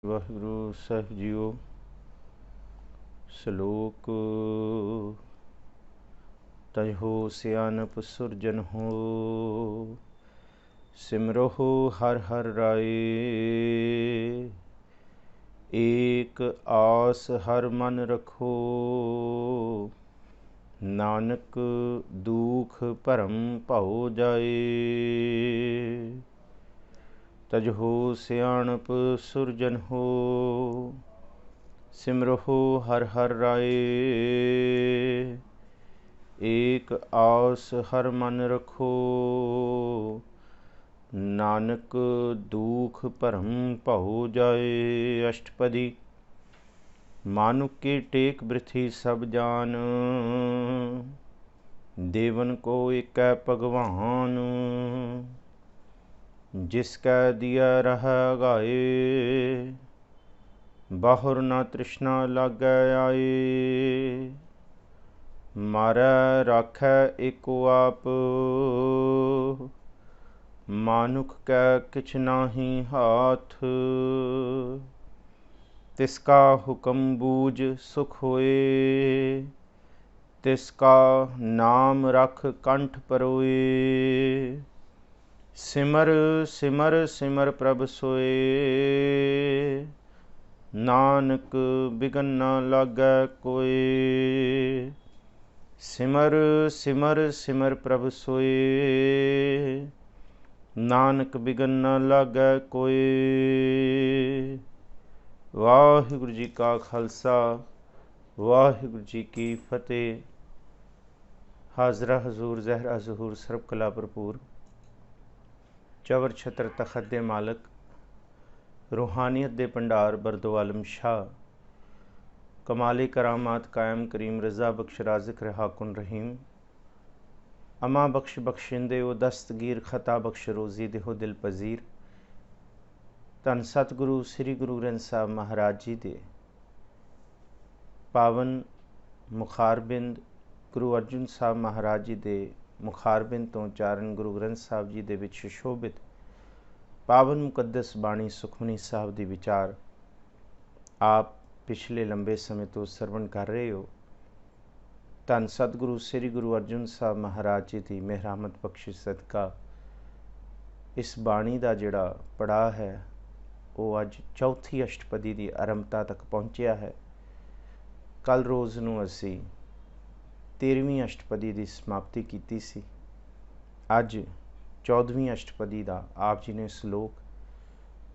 वाहिगुरु साहिब जीओ। सलोक तजहो सियानप सुरजन हो, सिमरो हर हर राय। एक आस हर मन रखो, नानक दुख भरम भव जाए। तजहो सियाणप सुरजन हो, सिमरहो हर हर राय। एक आस हर मन रखो, नानक दुख भरम भव जाए। अष्टपदी। मानुक की टेक बृथि सब जान, देवन को एक भगवान। जिसकै दिया रह गाए, बाहुर न तृष्णा लागै आए। मारै राखै एको आप, मानुख कै किछ नाहीं हाथ। तिसका हुक्म बूझ सुख होए, तिसका नाम रख कंठ परोए। सिमर सिमर सिमर प्रभ सोए, नानक बिघन न लागै कोय। सिमर सिमर सिमर प्रभ सोए, नानक बिघन न लागै कोय। वाहिगुरु जी का खालसा, वाहिगुरु जी की फतेह। हाजरा हजूर जहरा जहूर सर्ब कला भरपूर, चवर छत्र तखत दे मालक, रूहानियत दे भंडार बरदो आलम शाह। कमाले करामात कायम करीम रज़ा बख्श राज़िक रहाकुन रहीम। अमा बख्श बख्शिंदे ओ दस्तगीर खता बख्श रोज़ी देहो दिल पजीर। धन सतगुरु श्री गुरु ग्रंथ साहब महाराज जी दे पावन मुखारबिंद, गुरु अर्जुन साहब महाराज जी दे मुखारबिंद तो उचारण गुरु ग्रंथ साहब जी दे विच सुशोभित पावन मुकद्दस बाणी सुखमनी साहब दी विचार आप पिछले लंबे समय तो सरवण कर रहे हो। धन सतगुरु श्री गुरु अर्जुन साहब महाराज जी की मेहरामत बख्शिश सदका इस बाणी का जिहड़ा पड़ाव है वो अज चौथी अष्टपदी की आरंभता तक पहुँचया है। कल रोज़ नूं असी 13वीं अष्टपदी की समाप्ति की सी। अज 14वीं अष्टपदी का आप जी ने श्लोक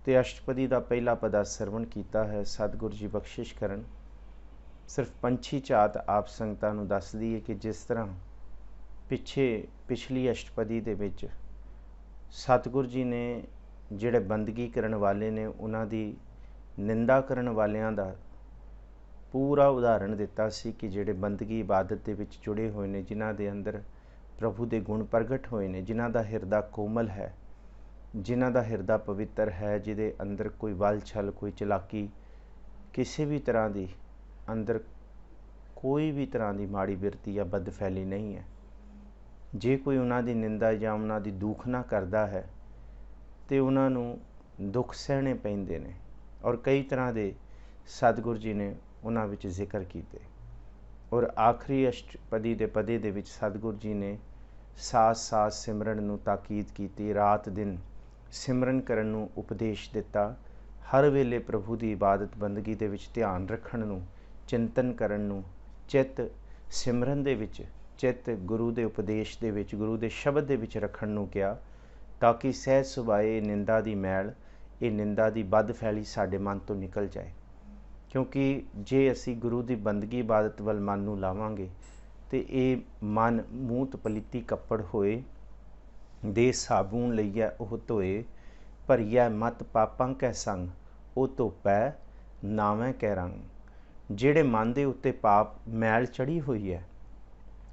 ते अष्टपदी का पहला पदा सरवण किया है। सतगुरु जी बख्शिश करन। सिर्फ पंछी झात आप संगतां नूं दस दईए कि जिस तरह पिछली अष्टपदी दे विच सतगुरु जी ने जिहड़े बंदगी करन वाले ने उन्हां दी निंदा करन वालियां दा पूरा उदाहरण दिता सी कि जिहड़े बंदगी इबादत दे विच जुड़े हुए ने, जिन्हां दे अंदर प्रभु दे गुण प्रगट होए ने, जिन्हां दा हिरदा कोमल है, जिन्हां दा हिरदा पवित्र है, जिहदे अंदर कोई वल छल कोई चलाकी किसी भी तरह की अंदर कोई भी तरह की माड़ी बिरती या बदफैली नहीं है। जे कोई उन्हां दी निंदा या उन्हां दी दूखना करता है तो उन्हां नूं दुख सहने पैंदे ने। और कई तरह के सतगुरु जी ने उन्हां विच जिक्र कीते। और आखिरी अष्टपदी के पदे दे विच सतगुरु जी ने सास सास सिमरन नूं ताकीद की, रात दिन सिमरन करन नूं उपदेश दिता। हर वेले प्रभु की इबादत बंदगी दे विच ध्यान रखण नूं, चिंतन करन नूं, चित सिमरन दे विच, चित गुरु के उपदेश दे विच, गुरु के शब्द दे विच रखण नूं कहा, ताकि सहज सुभाए निंदा की मैल, ये निंदा की बदफैली साडे मन तो निकल जाए। क्योंकि जे असी गुरु की बंदगी इबादत वल मन नूं लावांगे तो ये मन मूत पलीती कपड़ होए, दे साबून लईए ओह धोए, भरीए मत पापां कै संग, ओ धोपै नावै कै रंग। जिहड़े मन के उत्ते पाप मैल चढ़ी हुई है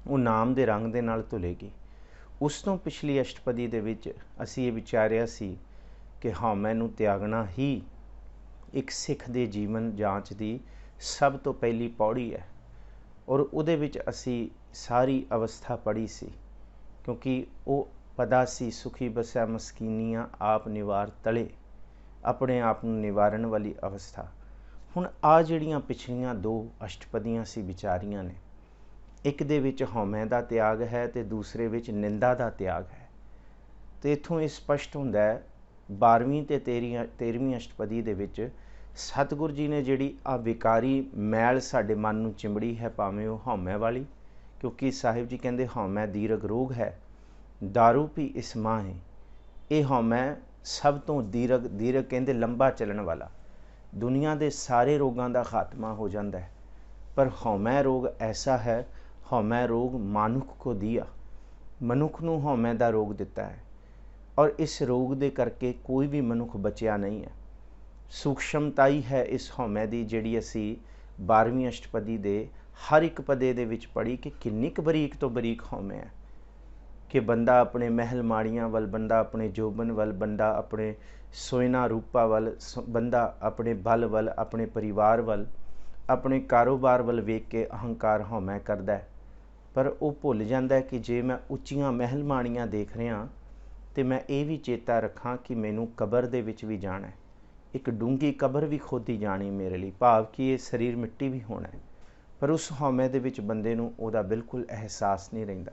वो नाम के रंग दे नाल धुलेगी। उस तो पिछली अष्टपदी दे विच असी ये विचारिया सी कि हौमै नूं त्यागना ही एक सिख के जीवन जांच की सब तो पहली पौड़ी है। और उहदे विच असी सारी अवस्था पढ़ी सी, क्योंकि वो पदा सी सुखी बसै मस्कीनियाँ आप निवार तले। ਆਪਣੇ ਆਪ ਨੂੰ ਨਿਵਾਰਨ ਵਾਲੀ ਅਵਸਥਾ। ਹੁਣ ਆ ਜਿਹੜੀਆਂ ਪਿਛਲੀਆਂ 2 ਅਸ਼ਟਪਦੀਆਂ ਸੀ ਵਿਚਾਰੀਆਂ ਨੇ, ਇੱਕ ਦੇ ਵਿੱਚ ਹਉਮੈ ਦਾ ਤਿਆਗ ਹੈ ਤੇ ਦੂਸਰੇ ਵਿੱਚ ਨਿੰਦਾ ਦਾ ਤਿਆਗ ਹੈ। ਤੇ ਇੱਥੋਂ ਇਹ ਸਪਸ਼ਟ ਹੁੰਦਾ ਹੈ 12ਵੀਂ ਤੇ 13ਵੀਂ ਅਸ਼ਟਪਦੀ ਦੇ ਵਿੱਚ ਸਤਿਗੁਰ ਜੀ ਨੇ ਜਿਹੜੀ ਆ ਵਿਕਾਰੀ ਮੈਲ ਸਾਡੇ ਮਨ ਨੂੰ ਚਿੰਬੜੀ ਹੈ, ਭਾਵੇਂ ਉਹ ਹਉਮੈ ਵਾਲੀ, ਕਿਉਂਕਿ ਸਾਹਿਬ ਜੀ ਕਹਿੰਦੇ ਹਉਮੈ ਦੀਰਘ ਰੋਗ ਹੈ, ਦਾਰੂ ਪੀ ਇਸ ਮਾਹੇ। ਇਹ ਹਉਮੈ ਸਭ ਤੋਂ ਦੀਰਘ ਕਹਿੰਦੇ ਲੰਬਾ ਚੱਲਣ ਵਾਲਾ, ਦੁਨੀਆ ਦੇ ਸਾਰੇ ਰੋਗਾਂ ਦਾ ਖਾਤਮਾ ਹੋ ਜਾਂਦਾ ਹੈ, ਪਰ ਹਉਮੈ ਰੋਗ ਐਸਾ ਹੈ, ਹਉਮੈ ਰੋਗ ਮਾਨੁਖ ਕੋ ਦਿਆ, ਮਨੁੱਖ ਨੂੰ ਹਉਮੈ ਦਾ ਰੋਗ ਦਿੱਤਾ ਹੈ, ਔਰ ਇਸ ਰੋਗ ਦੇ ਕਰਕੇ ਕੋਈ ਵੀ ਮਨੁੱਖ ਬਚਿਆ ਨਹੀਂ ਹੈ। ਸੂਖਸ਼ਮਤਾਈ ਹੈ ਇਸ ਹਉਮੈ ਦੀ, ਜਿਹੜੀ ਅਸੀਂ 12ਵੀਂ ਅਸ਼ਟਪਦੀ ਦੇ ਹਰ ਇੱਕ ਪਦੇ ਦੇ ਵਿੱਚ ਪੜ੍ਹੀ ਕਿ ਕਿੰਨੀ ਕੁ ਬਰੀਕ ਤੋਂ ਬਰੀਕ ਹਉਮੈ ਹੈ, ਕਿ ਬੰਦਾ ਆਪਣੇ ਮਹਿਲ ਮਾੜੀਆਂ ਵੱਲ, ਬੰਦਾ ਆਪਣੇ ਜੋਬਨ ਵੱਲ, ਬੰਦਾ ਆਪਣੇ ਸੋਇਨਾ ਰੂਪਾ ਵੱਲ, ਬੰਦਾ ਆਪਣੇ ਬਲ ਵੱਲ, ਆਪਣੇ ਪਰਿਵਾਰ ਵੱਲ, ਆਪਣੇ ਕਾਰੋਬਾਰ ਵੱਲ ਵੇਖ ਕੇ ਅਹੰਕਾਰ ਹਉਮੈ ਕਰਦਾ ਹੈ। ਪਰ ਉਹ ਭੁੱਲ ਜਾਂਦਾ ਕਿ ਜੇ ਮੈਂ ਉੱਚੀਆਂ ਮਹਿਲ ਮਾੜੀਆਂ ਦੇਖ ਰਿਹਾ ਤੇ ਮੈਂ ਇਹ ਵੀ ਚੇਤਾ ਰੱਖਾਂ ਕਿ ਮੈਨੂੰ ਕਬਰ ਦੇ ਵਿੱਚ ਵੀ ਜਾਣਾ ਹੈ, ਇੱਕ ਡੂੰਘੀ ਕਬਰ ਵੀ ਖੋਦੀ ਜਾਣੀ ਮੇਰੇ ਲਈ, ਭਾਵ ਕਿ ਇਹ ਸਰੀਰ ਮਿੱਟੀ ਵੀ ਹੋਣਾ ਹੈ। ਪਰ ਉਸ ਹਉਮੈ ਦੇ ਵਿੱਚ ਬੰਦੇ ਨੂੰ ਉਹਦਾ ਬਿਲਕੁਲ ਅਹਿਸਾਸ ਨਹੀਂ ਰਹਿੰਦਾ।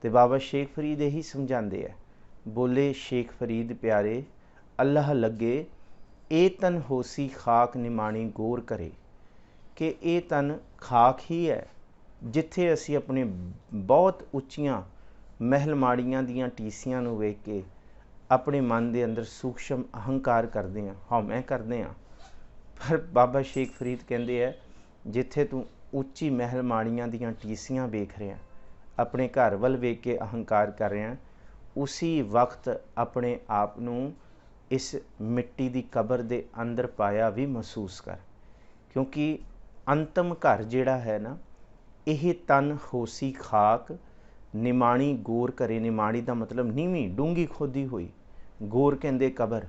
ਤੇ ਬਾਬਾ ਸ਼ੇਖ ਫਰੀਦ ਇਹੀ ਸਮਝਾਉਂਦੇ ਹੈ, ਬੋਲੇ ਸ਼ੇਖ ਫਰੀਦ ਪਿਆਰੇ ਅੱਲਾਹ ਲੱਗੇ, ਇਹ ਤਨ ਹੋਸੀ ਖਾਕ ਨਿਮਾਣੀ ਗੌਰ ਕਰੇ, ਕਿ ਇਹ ਤਨ ਖਾਕ ਹੀ ਹੈ ਜਿੱਥੇ ਅਸੀਂ ਆਪਣੇ ਬਹੁਤ ਉੱਚੀਆਂ ਮਹਿਲ ਮਾੜੀਆਂ ਦੀਆਂ ਟੀਸੀਆਂ ਨੂੰ ਵੇਖ ਕੇ ਆਪਣੇ ਮਨ ਦੇ ਅੰਦਰ ਸੂਖਸ਼ਮ ਅਹੰਕਾਰ ਕਰਦੇ ਹਾਂ, ਹਉਮੈ ਕਰਦੇ ਹਾਂ। ਪਰ ਬਾਬਾ ਸ਼ੇਖ ਫਰੀਦ ਕਹਿੰਦੇ ਹੈ, ਜਿੱਥੇ ਤੂੰ ਉੱਚੀ ਮਹਿਲ ਮਾੜੀਆਂ ਦੀਆਂ ਟੀਸੀਆਂ ਵੇਖ ਰਿਹਾ, ਆਪਣੇ ਘਰ ਵੱਲ ਵੇਖ ਕੇ ਅਹੰਕਾਰ ਕਰ ਰਿਹਾ, ਉਸੀ ਵਕਤ ਆਪਣੇ ਆਪ ਨੂੰ ਇਸ ਮਿੱਟੀ ਦੀ ਕਬਰ ਦੇ ਅੰਦਰ ਪਾਇਆ ਵੀ ਮਹਿਸੂਸ ਕਰ, ਕਿਉਂਕਿ ਅੰਤਮ ਘਰ ਜਿਹੜਾ ਹੈ ਨਾ, ਇਹ ਤਨ ਹੋਸੀ ਖਾਕ ਨਿਮਾਣੀ ਗੌਰ ਕਰੇ। ਨਿਮਾਣੀ ਦਾ ਮਤਲਬ ਨੀਵੀਂ ਡੂੰਘੀ ਖੋਦੀ ਹੋਈ, ਗੌਰ ਕਹਿੰਦੇ ਕਬਰ,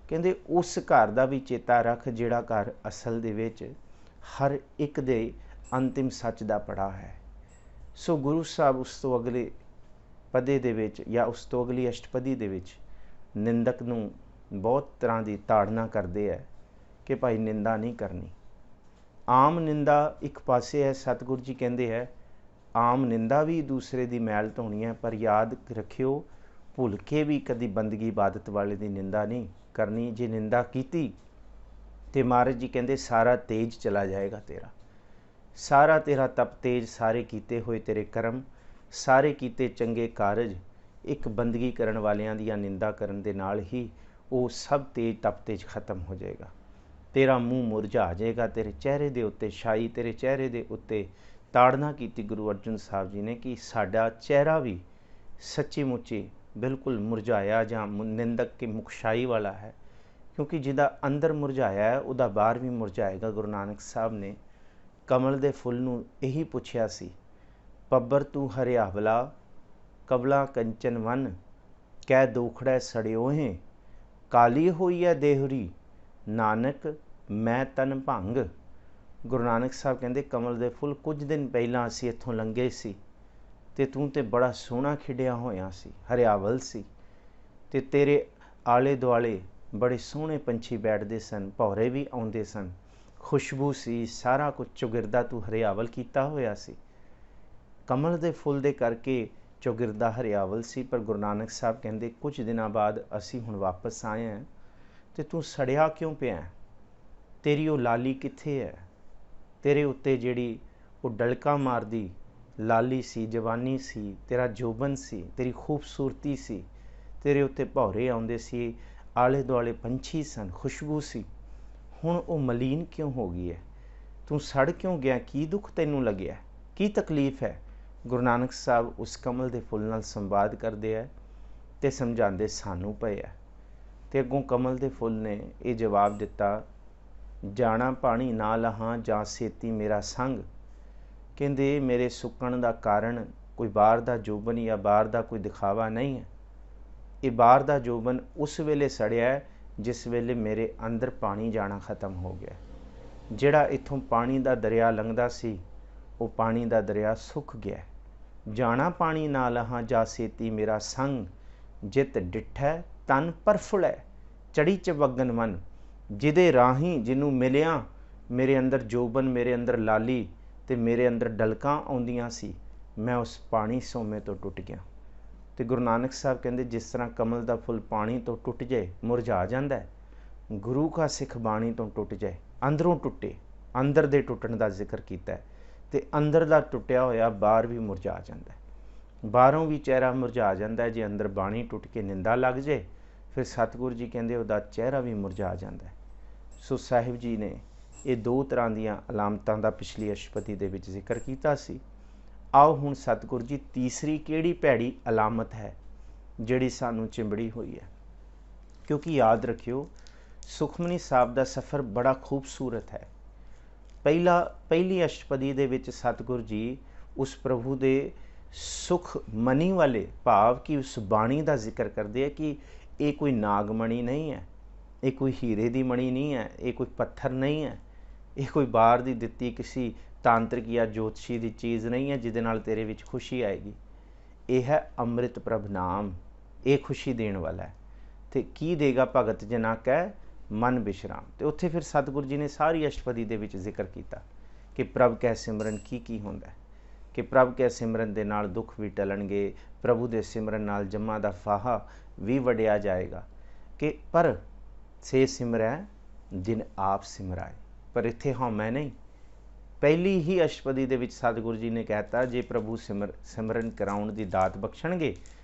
ਕਹਿੰਦੇ ਉਸ ਘਰ ਦਾ ਵੀ ਚੇਤਾ ਰੱਖ ਜਿਹੜਾ ਘਰ ਅਸਲ ਦੇ ਵਿੱਚ ਹਰ ਇੱਕ ਦੇ ਅੰਤਿਮ ਸੱਚ ਦਾ ਪੜਾਅ ਹੈ। ਸੋ ਗੁਰੂ ਸਾਹਿਬ ਉਸ ਤੋਂ ਅਗਲੇ ਪਦੇ ਦੇ ਵਿੱਚ ਜਾਂ ਉਸ ਤੋਂ ਅਗਲੀ ਅਸ਼ਟਪਦੀ ਦੇ ਵਿੱਚ ਨਿੰਦਕ ਨੂੰ ਬਹੁਤ ਤਰ੍ਹਾਂ ਦੀ ਤਾੜਨਾ ਕਰਦੇ ਹੈ ਕਿ ਭਾਈ ਨਿੰਦਾ ਨਹੀਂ ਕਰਨੀ। ਆਮ ਨਿੰਦਾ ਇੱਕ ਪਾਸੇ ਹੈ, ਸਤਿਗੁਰੂ ਜੀ ਕਹਿੰਦੇ ਹੈ ਆਮ ਨਿੰਦਾ ਵੀ ਦੂਸਰੇ ਦੀ ਮੈਲ ਧੋਣੀ ਹੈ, ਪਰ ਯਾਦ ਰੱਖਿਓ ਭੁੱਲ ਕੇ ਵੀ ਕਦੀ ਬੰਦਗੀ ਇਬਾਦਤ ਵਾਲੇ ਦੀ ਨਿੰਦਾ ਨਹੀਂ ਕਰਨੀ। ਜੇ ਨਿੰਦਾ ਕੀਤੀ ਤੇ ਮਹਾਰਾਜ ਜੀ ਕਹਿੰਦੇ ਸਾਰਾ ਤੇਜ ਚਲਾ ਜਾਏਗਾ ਤੇਰਾ, ਸਾਰਾ ਤੇਰਾ ਤਪ ਤੇਜ, ਸਾਰੇ ਕੀਤੇ ਹੋਏ ਤੇਰੇ ਕਰਮ, ਸਾਰੇ ਕੀਤੇ ਚੰਗੇ ਕਾਰਜ ਇੱਕ ਬੰਦਗੀ ਕਰਨ ਵਾਲਿਆਂ ਦੀਆਂ ਨਿੰਦਾ ਕਰਨ ਦੇ ਨਾਲ ਹੀ ਉਹ ਸਭ ਤੇਜ ਤਪ ਤੇਜ ਖਤਮ ਹੋ ਜਾਏਗਾ। ਤੇਰਾ ਮੂੰਹ ਮੁਰਝਾ ਜਾਏਗਾ, ਤੇਰੇ ਚਿਹਰੇ ਦੇ ਉੱਤੇ ਛਾਈ, ਤੇਰੇ ਚਿਹਰੇ ਦੇ ਉੱਤੇ ਤਾੜਨਾ ਕੀਤੀ ਗੁਰੂ ਅਰਜਨ ਸਾਹਿਬ ਜੀ ਨੇ ਕਿ ਸਾਡਾ ਚਿਹਰਾ ਵੀ ਸੱਚੀ ਮੁੱਚੀ ਬਿਲਕੁਲ ਮੁਰਝਾਇਆ ਜਾਂ ਨਿੰਦਕ ਕੇ ਮੁਖਸ਼ਾਈ ਵਾਲਾ ਹੈ, ਕਿਉਂਕਿ ਜਿਹਦਾ ਅੰਦਰ ਮੁਰਝਾਇਆ ਹੈ ਉਹਦਾ ਬਾਹਰ ਵੀ ਮੁਰਝਾਏਗਾ। ਗੁਰੂ ਨਾਨਕ ਸਾਹਿਬ ਨੇ ਕਮਲ ਦੇ ਫੁੱਲ ਨੂੰ ਇਹੀ ਪੁੱਛਿਆ ਸੀ, ਪੱਬਰ ਤੂੰ ਹਰਿਆਵਲਾ ਕਬਲਾ ਕੰਚਨ ਵਨ, ਕਹਿ ਦੋਖੜੈ ਸੜਿਓਹੇ, ਕਾਲੀ ਹੋਈ ਹੈ ਦੇਹੁਰੀ ਨਾਨਕ ਮੈਂ ਤਨ ਭੰਗ। ਗੁਰੂ ਨਾਨਕ ਸਾਹਿਬ ਕਹਿੰਦੇ ਕਮਲ ਦੇ ਫੁੱਲ, ਕੁਝ ਦਿਨ ਪਹਿਲਾਂ ਅਸੀਂ ਇੱਥੋਂ ਲੰਘੇ ਸੀ ਤੇ ਤੂੰ ਤੇ ਬੜਾ ਸੋਹਣਾ ਖਿੜਿਆ ਹੋਇਆ ਸੀ, ਹਰਿਆਵਲ ਸੀ, ਤੇ ਤੇਰੇ ਆਲੇ ਦੁਆਲੇ ਬੜੇ ਸੋਹਣੇ ਪੰਛੀ ਬੈਠਦੇ ਸਨ, ਭੌਰੇ ਵੀ ਆਉਂਦੇ ਸਨ, ਖੁਸ਼ਬੂ ਸੀ, ਸਾਰਾ ਕੁਝ ਚੌਗਿਰਦਾ ਤੂੰ ਹਰਿਆਵਲ ਕੀਤਾ ਹੋਇਆ ਸੀ। ਕਮਲ ਦੇ ਫੁੱਲ ਦੇ ਕਰਕੇ ਚੌਗਿਰਦਾ ਹਰਿਆਵਲ ਸੀ। ਪਰ ਗੁਰੂ ਨਾਨਕ ਸਾਹਿਬ ਕਹਿੰਦੇ ਕੁਝ ਦਿਨਾਂ ਬਾਅਦ ਅਸੀਂ ਹੁਣ ਵਾਪਸ ਆਏ ਹਾਂ ਤੇ ਤੂੰ ਸੜਿਆ ਕਿਉਂ ਪਿਆ? ਤੇਰੀ ਉਹ ਲਾਲੀ ਕਿੱਥੇ ਹੈ? ਤੇਰੇ ਉੱਤੇ ਜਿਹੜੀ ਉਹ ਡਲਕਾ ਮਾਰਦੀ ਲਾਲੀ ਸੀ, ਜਵਾਨੀ ਸੀ, ਤੇਰਾ ਜੋਬਨ ਸੀ, ਤੇਰੀ ਖੂਬਸੂਰਤੀ ਸੀ, ਤੇਰੇ ਉੱਤੇ ਭੌਰੇ ਆਉਂਦੇ ਸੀ, ਆਲੇ ਦੁਆਲੇ ਪੰਛੀ ਸਨ, ਖੁਸ਼ਬੂ ਸੀ, ਹੁਣ ਉਹ ਮਲੀਨ ਕਿਉਂ ਹੋ ਗਈ ਹੈ? ਤੂੰ ਸੜ ਕਿਉਂ ਗਿਆ? ਕੀ ਦੁੱਖ ਤੈਨੂੰ ਲੱਗਿਆ? ਕੀ ਤਕਲੀਫ ਹੈ? ਗੁਰੂ ਨਾਨਕ ਸਾਹਿਬ ਉਸ ਕਮਲ ਦੇ ਫੁੱਲ ਨਾਲ ਸੰਵਾਦ ਕਰਦੇ ਹੈ ਤੇ ਸਮਝਾਉਂਦੇ ਸਾਨੂੰ ਪਏ ਹੈ। ਤੇ ਅੱਗੋਂ ਕਮਲ ਦੇ ਫੁੱਲ ਨੇ ਇਹ ਜਵਾਬ ਦਿੱਤਾ, ਜਾਣਾ ਪਾਣੀ ਨਾ ਲਹਾਂ ਜਾਂ ਛੇਤੀ ਮੇਰਾ ਸੰਗ। ਕਹਿੰਦੇ ਮੇਰੇ ਸੁੱਕਣ ਦਾ ਕਾਰਨ ਕੋਈ ਬਾਹਰ ਦਾ ਜੋਬਨ ਜਾਂ ਬਾਹਰ ਦਾ ਕੋਈ ਦਿਖਾਵਾ ਨਹੀਂ ਹੈ। ਇਹ ਬਾਹਰ ਦਾ ਜੋਬਨ ਉਸ ਵੇਲੇ ਸੜਿਆ ਜਿਸ ਵੇਲੇ ਮੇਰੇ ਅੰਦਰ ਪਾਣੀ ਜਾਣਾ ਖਤਮ ਹੋ ਗਿਆ। ਜਿਹੜਾ ਇੱਥੋਂ ਪਾਣੀ ਦਾ ਦਰਿਆ ਲੰਘਦਾ ਸੀ ਉਹ ਪਾਣੀ ਦਾ ਦਰਿਆ ਸੁੱਕ ਗਿਆ। ਜਾਣਾ ਪਾਣੀ ਨਾ ਲਹਾਂ ਜਾ ਛੇਤੀ ਮੇਰਾ ਸੰਗ, ਜਿਤ ਡਿਠੈ ਤਨ ਪਰਫੁਲੈ। ਚੜੀ ਚਵਗਨ ਮਨ, ਜਿਹਦੇ ਰਾਹੀਂ ਜਿਹਨੂੰ ਮਿਲਿਆ ਮੇਰੇ ਅੰਦਰ ਜੋਬਨ, ਮੇਰੇ ਅੰਦਰ ਲਾਲੀ ਤੇ ਮੇਰੇ ਅੰਦਰ ਡਲਕਾਂ ਆਉਂਦੀਆਂ ਸੀ, ਮੈਂ ਉਸ ਪਾਣੀ ਸੋਮੇ ਤੋਂ ਟੁੱਟ ਗਿਆ। ਤੇ ਗੁਰੂ ਨਾਨਕ ਸਾਹਿਬ ਕਹਿੰਦੇ ਜਿਸ ਤਰ੍ਹਾਂ ਕਮਲ ਦਾ ਫੁੱਲ ਪਾਣੀ ਤੋਂ ਟੁੱਟ ਜਾਏ ਮੁਰਝਾ ਜਾਂਦਾ, ਗੁਰੂ ਕਾ ਸਿੱਖ ਬਾਣੀ ਤੋਂ ਟੁੱਟ ਜਾਏ, ਅੰਦਰੋਂ ਟੁੱਟੇ, ਅੰਦਰ ਦੇ ਟੁੱਟਣ ਦਾ ਜ਼ਿਕਰ ਕੀਤਾ ਹੈ। ਤੇ ਅੰਦਰ ਦਾ ਟੁੱਟਿਆ ਹੋਇਆ ਬਾਹਰ ਵੀ ਮੁਰਝਾ ਜਾਂਦਾ, ਬਾਹਰੋਂ ਵੀ ਚਿਹਰਾ ਮੁਰਝਾ ਜਾਂਦਾ। ਜੇ ਅੰਦਰ ਬਾਣੀ ਟੁੱਟ ਕੇ ਨਿੰਦਾ ਲੱਗ ਜਾਏ, ਫਿਰ ਸਤਿਗੁਰੂ ਜੀ ਕਹਿੰਦੇ ਉਹਦਾ ਚਿਹਰਾ ਵੀ ਮੁਰਝਾ ਜਾਂਦਾ। ਸੋ ਸਾਹਿਬ ਜੀ ਨੇ ਇਹ ਦੋ ਤਰ੍ਹਾਂ ਦੀਆਂ ਅਲਾਮਤਾਂ ਦਾ ਪਿਛਲੀ ਅਸ਼ਟਪਦੀ ਦੇ ਵਿੱਚ ਜ਼ਿਕਰ ਕੀਤਾ ਸੀ। ਆਓ ਹੁਣ ਸਤਿਗੁਰੂ ਜੀ ਤੀਸਰੀ ਕਿਹੜੀ ਭੈੜੀ ਅਲਾਮਤ ਹੈ ਜਿਹੜੀ ਸਾਨੂੰ ਚਿੰਬੜੀ ਹੋਈ ਹੈ। ਕਿਉਂਕਿ ਯਾਦ ਰੱਖਿਓ, ਸੁਖਮਨੀ ਸਾਹਿਬ ਦਾ ਸਫ਼ਰ ਬੜਾ ਖੂਬਸੂਰਤ ਹੈ। ਪਹਿਲੀ ਅਸ਼ਟਪਦੀ ਦੇ ਵਿੱਚ ਸਤਿਗੁਰੂ ਜੀ ਉਸ ਪ੍ਰਭੂ ਦੇ ਸੁਖ ਮਨੀ ਵਾਲੇ ਭਾਵ ਕਿ ਉਸ ਬਾਣੀ ਦਾ ਜ਼ਿਕਰ ਕਰਦੇ ਹੈ ਕਿ ਇਹ ਕੋਈ ਨਾਗਮਣੀ ਨਹੀਂ ਹੈ, ਇਹ ਕੋਈ ਹੀਰੇ ਦੀ ਮਣੀ ਨਹੀਂ ਹੈ, ਇਹ ਕੋਈ ਪੱਥਰ ਨਹੀਂ ਹੈ, ਇਹ ਕੋਈ ਬਾਹਰ ਦੀ ਦਿੱਤੀ ਕਿਸੇ ਤਾਂਤਰਿਕ ਜਾਂ ਜੋਤਸ਼ੀ ਦੀ ਚੀਜ਼ ਨਹੀਂ ਹੈ ਜਿਹਦੇ ਨਾਲ ਤੇਰੇ ਵਿੱਚ ਖੁਸ਼ੀ ਆਏਗੀ। ਇਹ ਹੈ ਅੰਮ੍ਰਿਤ ਪ੍ਰਭ ਨਾਮ, ਇਹ ਖੁਸ਼ੀ ਦੇਣ ਵਾਲਾ ਹੈ। ਤੇ ਕੀ ਦੇਗਾ ਭਗਤ ਜਨਾ ਕਹਿ ਮਨ ਵਿਸ਼ਰਾਮ। ਤੇ ਉੱਥੇ ਫਿਰ ਸਤਿਗੁਰੂ ਜੀ ਨੇ ਸਾਰੀ ਅਸ਼ਟਪਦੀ ਦੇ ਵਿੱਚ ਜ਼ਿਕਰ ਕੀਤਾ ਕਿ ਪ੍ਰਭ ਕੈ ਸਿਮਰਨ ਕੀ ਹੁੰਦਾ, ਕਿ ਪ੍ਰਭ ਕੈ ਸਿਮਰਨ ਦੇ ਨਾਲ ਦੁੱਖ ਵੀ ਟਲਣਗੇ, ਪ੍ਰਭੂ ਦੇ ਸਿਮਰਨ ਨਾਲ ਜੰਮਾਂ ਦਾ ਫਾਹਾ ਵੀ ਵੜਿਆ ਜਾਏਗਾ, ਕਿ ਪਰ ਸੇ ਸਿਮਰੈ ਜਿਨ ਆਪ ਸਿਮਰਾਏ। ਪਰ ਇੱਥੇ ਹਾਂ ਮੈਂ ਨਹੀਂ। ਪਹਿਲੀ ਹੀ ਅਸ਼ਟਪਦੀ ਦੇ ਵਿੱਚ ਸਤਿਗੁਰੂ ਜੀ ਨੇ ਕਹਿਤਾ ਜੇ ਪ੍ਰਭੂ ਸਿਮਰਨ ਕਰਾਉਣ ਦੀ ਦਾਤ ਬਖਸ਼ਣਗੇ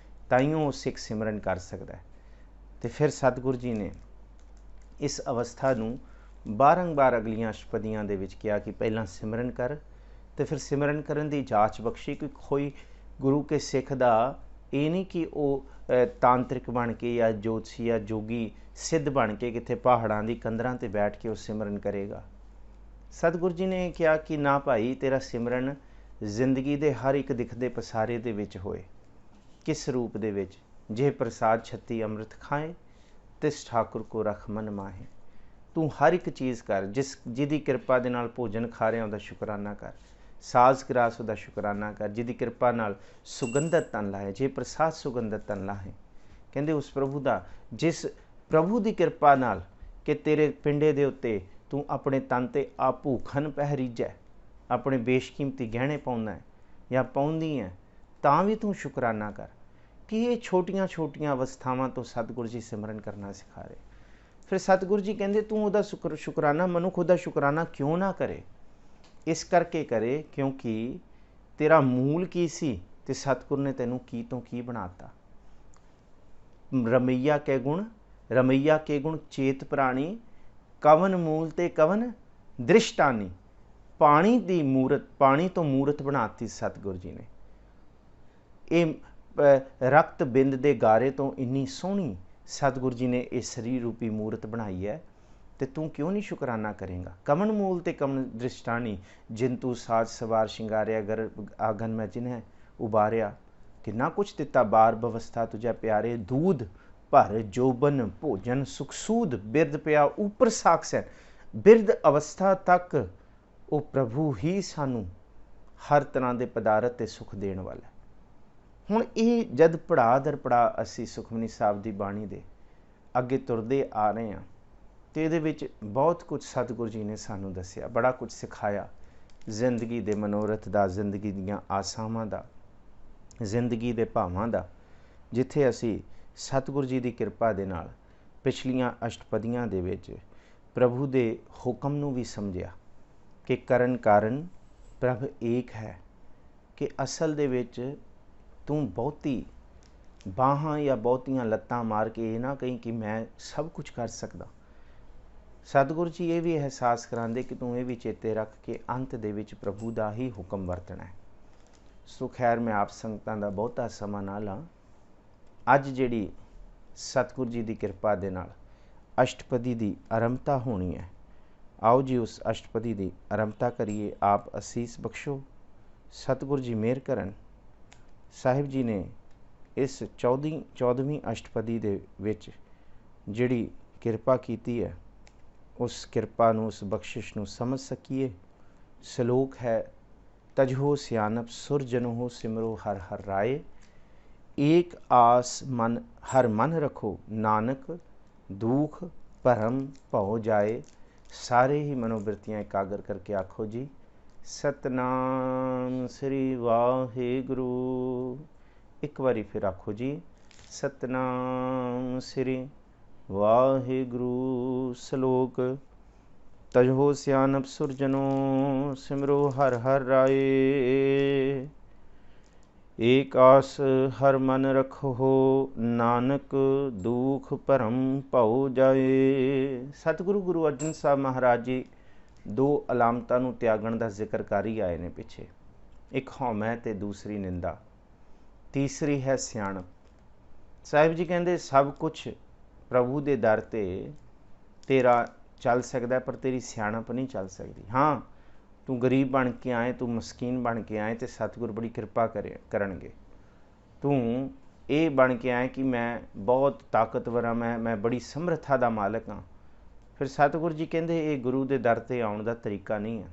ਤਾਈਓ ਉਹ ਸਿੱਖ ਸਿਮਰਨ ਕਰ ਸਕਦਾ। ਤੇ ਫਿਰ ਸਤਿਗੁਰੂ ਜੀ ਨੇ ਇਸ ਅਵਸਥਾ ਨੂੰ ਬਾਰੰਬਾਰ ਅਗਲੀਆਂ ਅਸ਼ਟਪਦੀਆਂ ਦੇ ਵਿੱਚ ਕਿਹਾ ਕਿ ਪਹਿਲਾਂ ਸਿਮਰਨ ਕਰ, ਤੇ ਫਿਰ ਸਿਮਰਨ ਕਰਨ ਦੀ ਜਾਂਚ ਬਖਸ਼ੀ ਕਿ ਕੋਈ ਗੁਰੂ ਕੇ ਸਿੱਖ ਦਾ ਇਹ ਨਹੀਂ ਕਿ ਉਹ ਤਾਂਤਰਿਕ ਬਣ ਕੇ ਜਾਂ ਜੋਤਸ਼ੀ ਜਾਂ ਜੋਗੀ ਸਿੱਧ ਬਣ ਕੇ ਕਿਤੇ ਪਹਾੜਾਂ ਦੀ ਕੰਦਰਾਂ 'ਤੇ ਬੈਠ ਕੇ ਉਹ ਸਿਮਰਨ ਕਰੇਗਾ। ਸਤਿਗੁਰੂ ਜੀ ਨੇ ਕਿਹਾ ਕਿ ਨਾ ਭਾਈ, ਤੇਰਾ ਸਿਮਰਨ ਜ਼ਿੰਦਗੀ ਦੇ ਹਰ ਇੱਕ ਦਿਖਦੇ ਪਸਾਰੇ ਦੇ ਵਿੱਚ ਹੋਏ। ਕਿਸ ਰੂਪ ਦੇ ਵਿੱਚ? ਜੇ ਪ੍ਰਸਾਦ ਛੱਤੀ ਅੰਮ੍ਰਿਤ ਖਾਏ ਤਿਸ ਠਾਕੁਰ ਕੋ ਰਖ ਮਨ ਮਾਹੇ। ਤੂੰ ਹਰ ਇੱਕ ਚੀਜ਼ ਕਰ, ਜਿਹਦੀ ਕਿਰਪਾ ਦੇ ਨਾਲ ਭੋਜਨ ਖਾ ਰਿਹਾ ਉਹਦਾ ਸ਼ੁਕਰਾਨਾ ਕਰ, ਸਾਜ਼ ਗਰਾਸ ਉਹਦਾ ਸ਼ੁਕਰਾਨਾ ਕਰ, ਜਿਹਦੀ ਕਿਰਪਾ ਨਾਲ ਸੁਗੰਧਤ ਤਨ ਲਾਹੇ। ਜੇ ਪ੍ਰਸਾਦ ਸੁਗੰਧਤ ਤਨ ਲਾਹੇ, ਕਹਿੰਦੇ ਉਸ ਪ੍ਰਭੂ ਦਾ, ਜਿਸ ਪ੍ਰਭੂ ਦੀ ਕਿਰਪਾ ਨਾਲ ਕਿ ਤੇਰੇ ਪਿੰਡੇ ਦੇ ਉੱਤੇ ਤੂੰ ਆਪਣੇ ਤਨ 'ਤੇ ਆ ਭੂਖਨ ਪਹਿਰੀਜੈ, ਆਪਣੇ ਬੇਸ਼ਕੀਮਤੀ ਗਹਿਣੇ ਪਾਉਂਦਾ ਜਾਂ ਪਾਉਂਦੀ ਹੈ, ਤਾਂ ਵੀ ਤੂੰ ਸ਼ੁਕਰਾਨਾ ਕਰ। ਕਿ ਇਹ ਛੋਟੀਆਂ ਛੋਟੀਆਂ ਅਵਸਥਾਵਾਂ ਤੋਂ ਸਤਿਗੁਰੂ ਜੀ ਸਿਮਰਨ ਕਰਨਾ ਸਿਖਾ ਰਹੇ। ਫਿਰ ਸਤਿਗੁਰੂ ਜੀ ਕਹਿੰਦੇ ਤੂੰ ਉਹਦਾ ਸ਼ੁਕਰਾਨਾ, ਮਨੁੱਖ ਉਹਦਾ ਸ਼ੁਕਰਾਨਾ ਕਿਉਂ ਨਾ ਕਰੇ? ਇਸ ਕਰਕੇ ਕਰੇ ਕਿਉਂਕਿ ਤੇਰਾ ਮੂਲ ਕੀ ਸੀ ਤੇ ਸਤਿਗੁਰੂ ਨੇ ਤੈਨੂੰ ਕੀ ਤੋਂ ਕੀ ਬਣਾਤਾ। ਰਮਈਆ ਕੇ ਗੁਣ ਚੇਤ ਪ੍ਰਾਣੀ, ਕਵਨ ਮੂਲ ਤੇ ਕਵਨ ਦ੍ਰਿਸ਼ਟਾਨੀ। ਪਾਣੀ ਦੀ ਮੂਰਤ, ਪਾਣੀ ਤੋਂ ਮੂਰਤ ਬਣਾਤੀ ਸਤਿਗੁਰੂ ਜੀ ਨੇ। ਇਹ ਰਕਤ ਬਿੰਦ ਦੇ ਗਾਰੇ ਤੋਂ ਇੰਨੀ ਸੋਹਣੀ ਸਤਿਗੁਰੂ ਜੀ ਨੇ ਇਹ ਸਰੀਰ ਰੂਪੀ ਮੂਰਤ ਬਣਾਈ ਹੈ, ਤੇ ਤੂੰ ਕਿਉਂ ਨਹੀਂ ਸ਼ੁਕਰਾਨਾ ਕਰੇਗਾ? ਕਵਨ ਮੂਲ ਤੇ ਕਵਨ ਦ੍ਰਿਸ਼ਟਾਨੀ, ਜਿਨ ਤੂੰ ਸਾਜ ਸਵਾਰ ਸ਼ਿੰਗਾਰਿਆ, ਗਰ ਆਗਨ ਮੈਂ ਜਿਨ੍ਹੈ ਉਬਾਰਿਆ। ਕਿੰਨਾ ਕੁਛ ਦਿੱਤਾ, ਬਾਰ ਬਵਸਥਾ ਤੁਝੇ ਪਿਆਰੇ, ਦੂਧ ਭਰ ਜੋਬਨ ਭੋਜਨ ਸੁਖਸੂਦ, ਬਿਰਦ ਪਿਆ ਉੱਪਰ ਸਾਖਸੈਨ। ਬਿਰਦ ਅਵਸਥਾ ਤੱਕ ਉਹ ਪ੍ਰਭੂ ਹੀ ਸਾਨੂੰ ਹਰ ਤਰ੍ਹਾਂ ਦੇ ਪਦਾਰਥ ਤੇ ਸੁਖ ਦੇਣ ਵਾਲਾ। ਹੁਣ ਇਹ ਜਦ ਪੜਾਅ ਦਰ ਪੜਾਅ ਅਸੀਂ ਸੁਖਮਨੀ ਸਾਹਿਬ ਦੀ ਬਾਣੀ ਦੇ ਅੱਗੇ ਤੁਰਦੇ ਆ ਰਹੇ ਹਾਂ, ਅਤੇ ਇਹਦੇ ਵਿੱਚ ਬਹੁਤ ਕੁਝ ਸਤਿਗੁਰੂ ਜੀ ਨੇ ਸਾਨੂੰ ਦੱਸਿਆ, ਬੜਾ ਕੁਝ ਸਿਖਾਇਆ ਜ਼ਿੰਦਗੀ ਦੇ ਮਨੋਰਥ ਦਾ, ਜ਼ਿੰਦਗੀ ਦੀਆਂ ਆਸਾਵਾਂ ਦਾ, ਜ਼ਿੰਦਗੀ ਦੇ ਭਾਵਾਂ ਦਾ। ਜਿੱਥੇ ਅਸੀਂ ਸਤਿਗੁਰੂ ਜੀ ਦੀ ਕਿਰਪਾ ਦੇ ਨਾਲ ਪਿਛਲੀਆਂ ਅਸ਼ਟਪਦੀਆਂ ਦੇ ਵਿੱਚ ਪ੍ਰਭੂ ਦੇ ਹੁਕਮ ਨੂੰ ਵੀ ਸਮਝਿਆ ਕਿ ਕਰਨ ਕਾਰਨ ਪ੍ਰਭ ਏਕ ਹੈ, ਕਿ ਅਸਲ ਦੇ ਵਿੱਚ ਤੂੰ ਬਹੁਤੀ ਬਾਹਾਂ ਜਾਂ ਬਹੁਤੀਆਂ ਲੱਤਾਂ ਮਾਰ ਕੇ ਇਹ ਨਾ ਕਹੀਂ ਕਿ ਮੈਂ ਸਭ ਕੁਝ ਕਰ ਸਕਦਾ। ਸਤਿਗੁਰੂ ਜੀ ਇਹ ਵੀ ਅਹਿਸਾਸ ਕਰਾਉਂਦੇ ਕਿ ਤੂੰ ਇਹ ਵੀ ਚੇਤੇ ਰੱਖ ਕੇ ਅੰਤ ਦੇ ਵਿੱਚ ਪ੍ਰਭੂ ਦਾ ਹੀ ਹੁਕਮ ਵਰਤਣਾ ਹੈ। ਸੋ ਖੈਰ, ਮੈਂ ਆਪ ਸੰਗਤਾਂ ਦਾ ਬਹੁਤਾ ਸਮਾਂ ਨਾ ਲਾਂ। ਅੱਜ ਜਿਹੜੀ ਸਤਿਗੁਰੂ ਜੀ ਦੀ ਕਿਰਪਾ ਦੇ ਨਾਲ ਅਸ਼ਟਪਦੀ ਦੀ ਆਰੰਭਤਾ ਹੋਣੀ ਹੈ, ਆਓ ਜੀ ਉਸ ਅਸ਼ਟਪਦੀ ਦੀ ਆਰੰਭਤਾ ਕਰੀਏ। ਆਪ ਅਸੀਸ ਬਖਸ਼ੋ, ਸਤਿਗੁਰੂ ਜੀ ਮਿਹਰ ਕਰਨ। ਸਾਹਿਬ ਜੀ ਨੇ ਇਸ 14ਵੀਂ ਅਸ਼ਟਪਦੀ ਦੇ ਵਿੱਚ ਜਿਹੜੀ ਕਿਰਪਾ ਕੀਤੀ ਹੈ, ਉਸ ਕਿਰਪਾ ਨੂੰ, ਉਸ ਬਖਸ਼ਿਸ਼ ਨੂੰ ਸਮਝ ਸਕੀਏ। ਸ਼ਲੋਕ ਹੈ, ਤਜਹੋ ਸਿਆਨਪ ਸੁਰ ਜਨੋ ਸਿਮਰੋ ਹਰ ਹਰ ਰਾਏ, ਏਕ ਆਸ ਮਨ ਹਰ ਮਨ ਰਖੋ, ਨਾਨਕ दुख भरम भौ जाए। सारे ही मनोवृत्तियाँ एकाग्र करके आखो जी, सतनाम श्री वाहिगुरु। एक बारी फिर आखो जी, सतनाम श्री वाहिगुरु। श्लोक तजहो सियानप सुरजनो, सिमरो हर हर राए। एक आस हर मन रखो, नानक दुख भरम भौ जाए। सतगुरु गुरु अर्जन साहब महाराज जी दो अलामतां नूं त्यागण दा जिक्र कर ही आए ने पिछे। एक हौमै ते दूसरी निंदा, तीसरी है सियाणप। साहिब जी कहते सब कुछ प्रभु दे दर ते तेरा चल सकता पर तेरी सियाणप नहीं चल सकती। हाँ, तू गरीब बन के आए, तू मस्कीन बन के आए तो सतगुर बड़ी कृपा करनगे। तू ये बन के आए कि मैं बहुत ताकतवर हाँ, मैं बड़ी समर्था दा मालक हाँ, फिर सतगुर जी कहते ये गुरु के दर ते आउण दा तरीका नहीं है,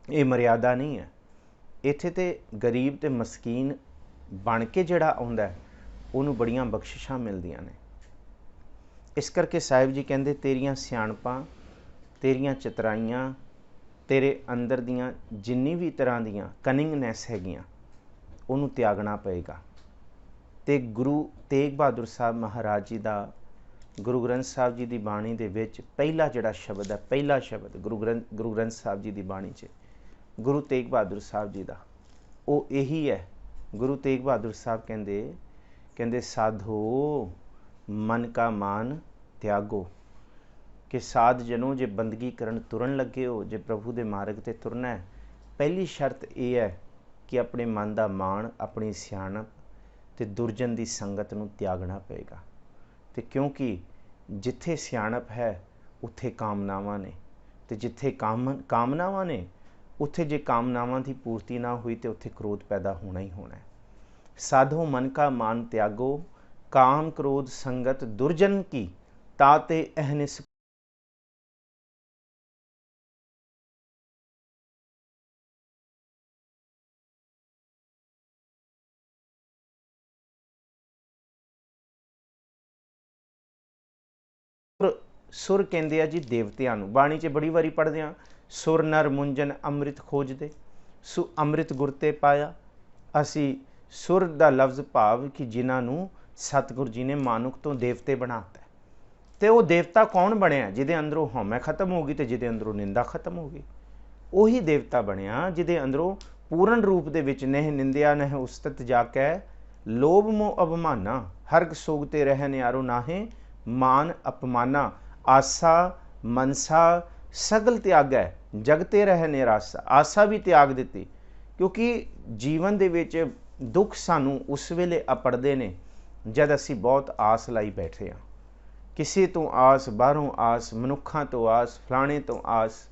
ये मर्यादा नहीं है। इत्थे ते गरीब ते मस्कीन बन के जिहड़ा आउंदा है उहनूं बड़ियां बख्शिशां मिलदियां ने। इस करके साहिब जी कहते तेरियां सियाणपां, तेरियां चतराइयां, तेरे अंदर दियां जिन्नी भी तरह दियां कनिंगनैस हैगियां उहनूं त्यागना पएगा। ते गुरु तेग बहादुर साहब महाराज जी का गुरु ग्रंथ साहब जी की बाणी दे विच पहला जिहड़ा शब्द है, पहला शब्द गुरु ग्रंथ साहब जी की बाणी च गुरु तेग बहादुर साहब जी का वो यही है। गुरु तेग बहादुर साहब कहते साधो मन का मान त्यागो, कि साध जनों जे बंदगी करन तुरन लगे हो, जे प्रभु के मार्ग ते तुरना है, पहली शर्त यह है कि अपने मन का मान, अपनी सियाणप ते दुरजन की संगत नूं त्यागना पेगा। ते क्योंकि जिथे सियाणप है उत्थे कामनावां ने, ते जिथे कामनावां ने उत्थे जे कामनावां की पूर्ति ना हुई तो उत्थे क्रोध पैदा होना ही होना है। साधो मन का मान त्यागो, काम क्रोध संगत दुर्जन की, ताते अहनिस। सुर कहते हैं जी देवतियां नूं, बाणी च बड़ी वारी पढ़दे हां, सुर नर मुंजन अमृत खोजदे, सु अमृत गुर ते पाया। असी सुर दा लफ्ज़ भाव कि जिन्हां नूं सतगुर जी ने मानुक तो देवते बनाता है। तो वो देवता कौन बनया? जिदे अंदरों हौमै खत्म हो गई तो जिदे अंदरों निंदा खत्म हो गई। उही देवता बनया जिदे अंदरों पूर्ण रूप दे विच नह निंदिया नह उस्तत जाकै, लोभ मोह अवमाना, हरग सोगते रह न्यारो नाहे, मान अपमाना, आसा मनसा सगल त्यागै, जगते रह निराशा। आसा भी त्याग दिती, क्योंकि जीवन दे विच दुख सानू उस वेले अपड़दे ने जद असी बहुत आस लाई बैठे हाँ। किसी तो आस, बाहरों आस, मनुखों तो आस, फलाने तो आस।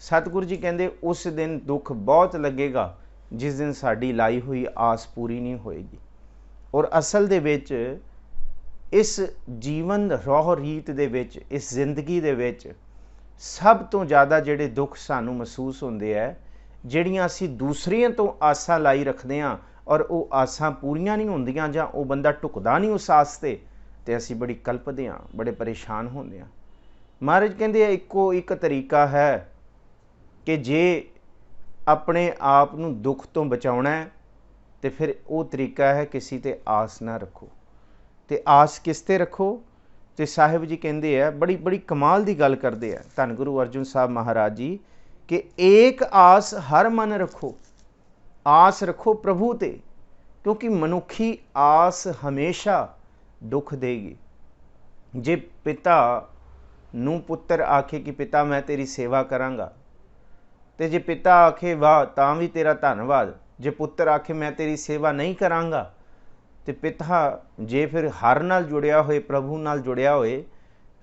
सतगुरु जी कहते उस दिन दुख बहुत लगेगा जिस दिन साड़ी लाई हुई आस पूरी नहीं होएगी। और असल दे विच इस जीवन रौह रीत दे विच, इस जिंदगी दे विच सब तो ज़्यादा जिहड़े दुख सानू महसूस होंदे है, जिहड़ियां असी दूसरियां तो आसां लाई रखदे हां और वो आसां पूरीआं नहीं होंदियां, जां वो बंदा ढुकदा नहीं उस आस ते असी बड़ी कल्पदे हां, बड़े परेशान होंदे हां। महाराज कहंदे इक्को एक तरीका है कि जे अपने आप नूं दुख तो बचाउणा है तो फिर वो तरीका है किसी ते आस ना रखो। तो आस किस ते रखो? तो साहिब जी कहते हैं बड़ी बड़ी कमाल की गल करते हैं धन गुरु अर्जुन साहब महाराज जी कि एक आस हर मन रखो। आस रखो प्रभु ते, क्योंकि मनुखी आस हमेशा दुख देगी। जे पिता नूं पुत्र आखे कि पिता मैं तेरी सेवा करांगा, तो जे पिता आखे वाह तां भी तेरा धन्नवाद, जे पुत्र आखे मैं तेरी सेवा नहीं करांगा, तो पिता जे फिर हर नाल जुड़िया होए, प्रभु नाल जुड़िया होए,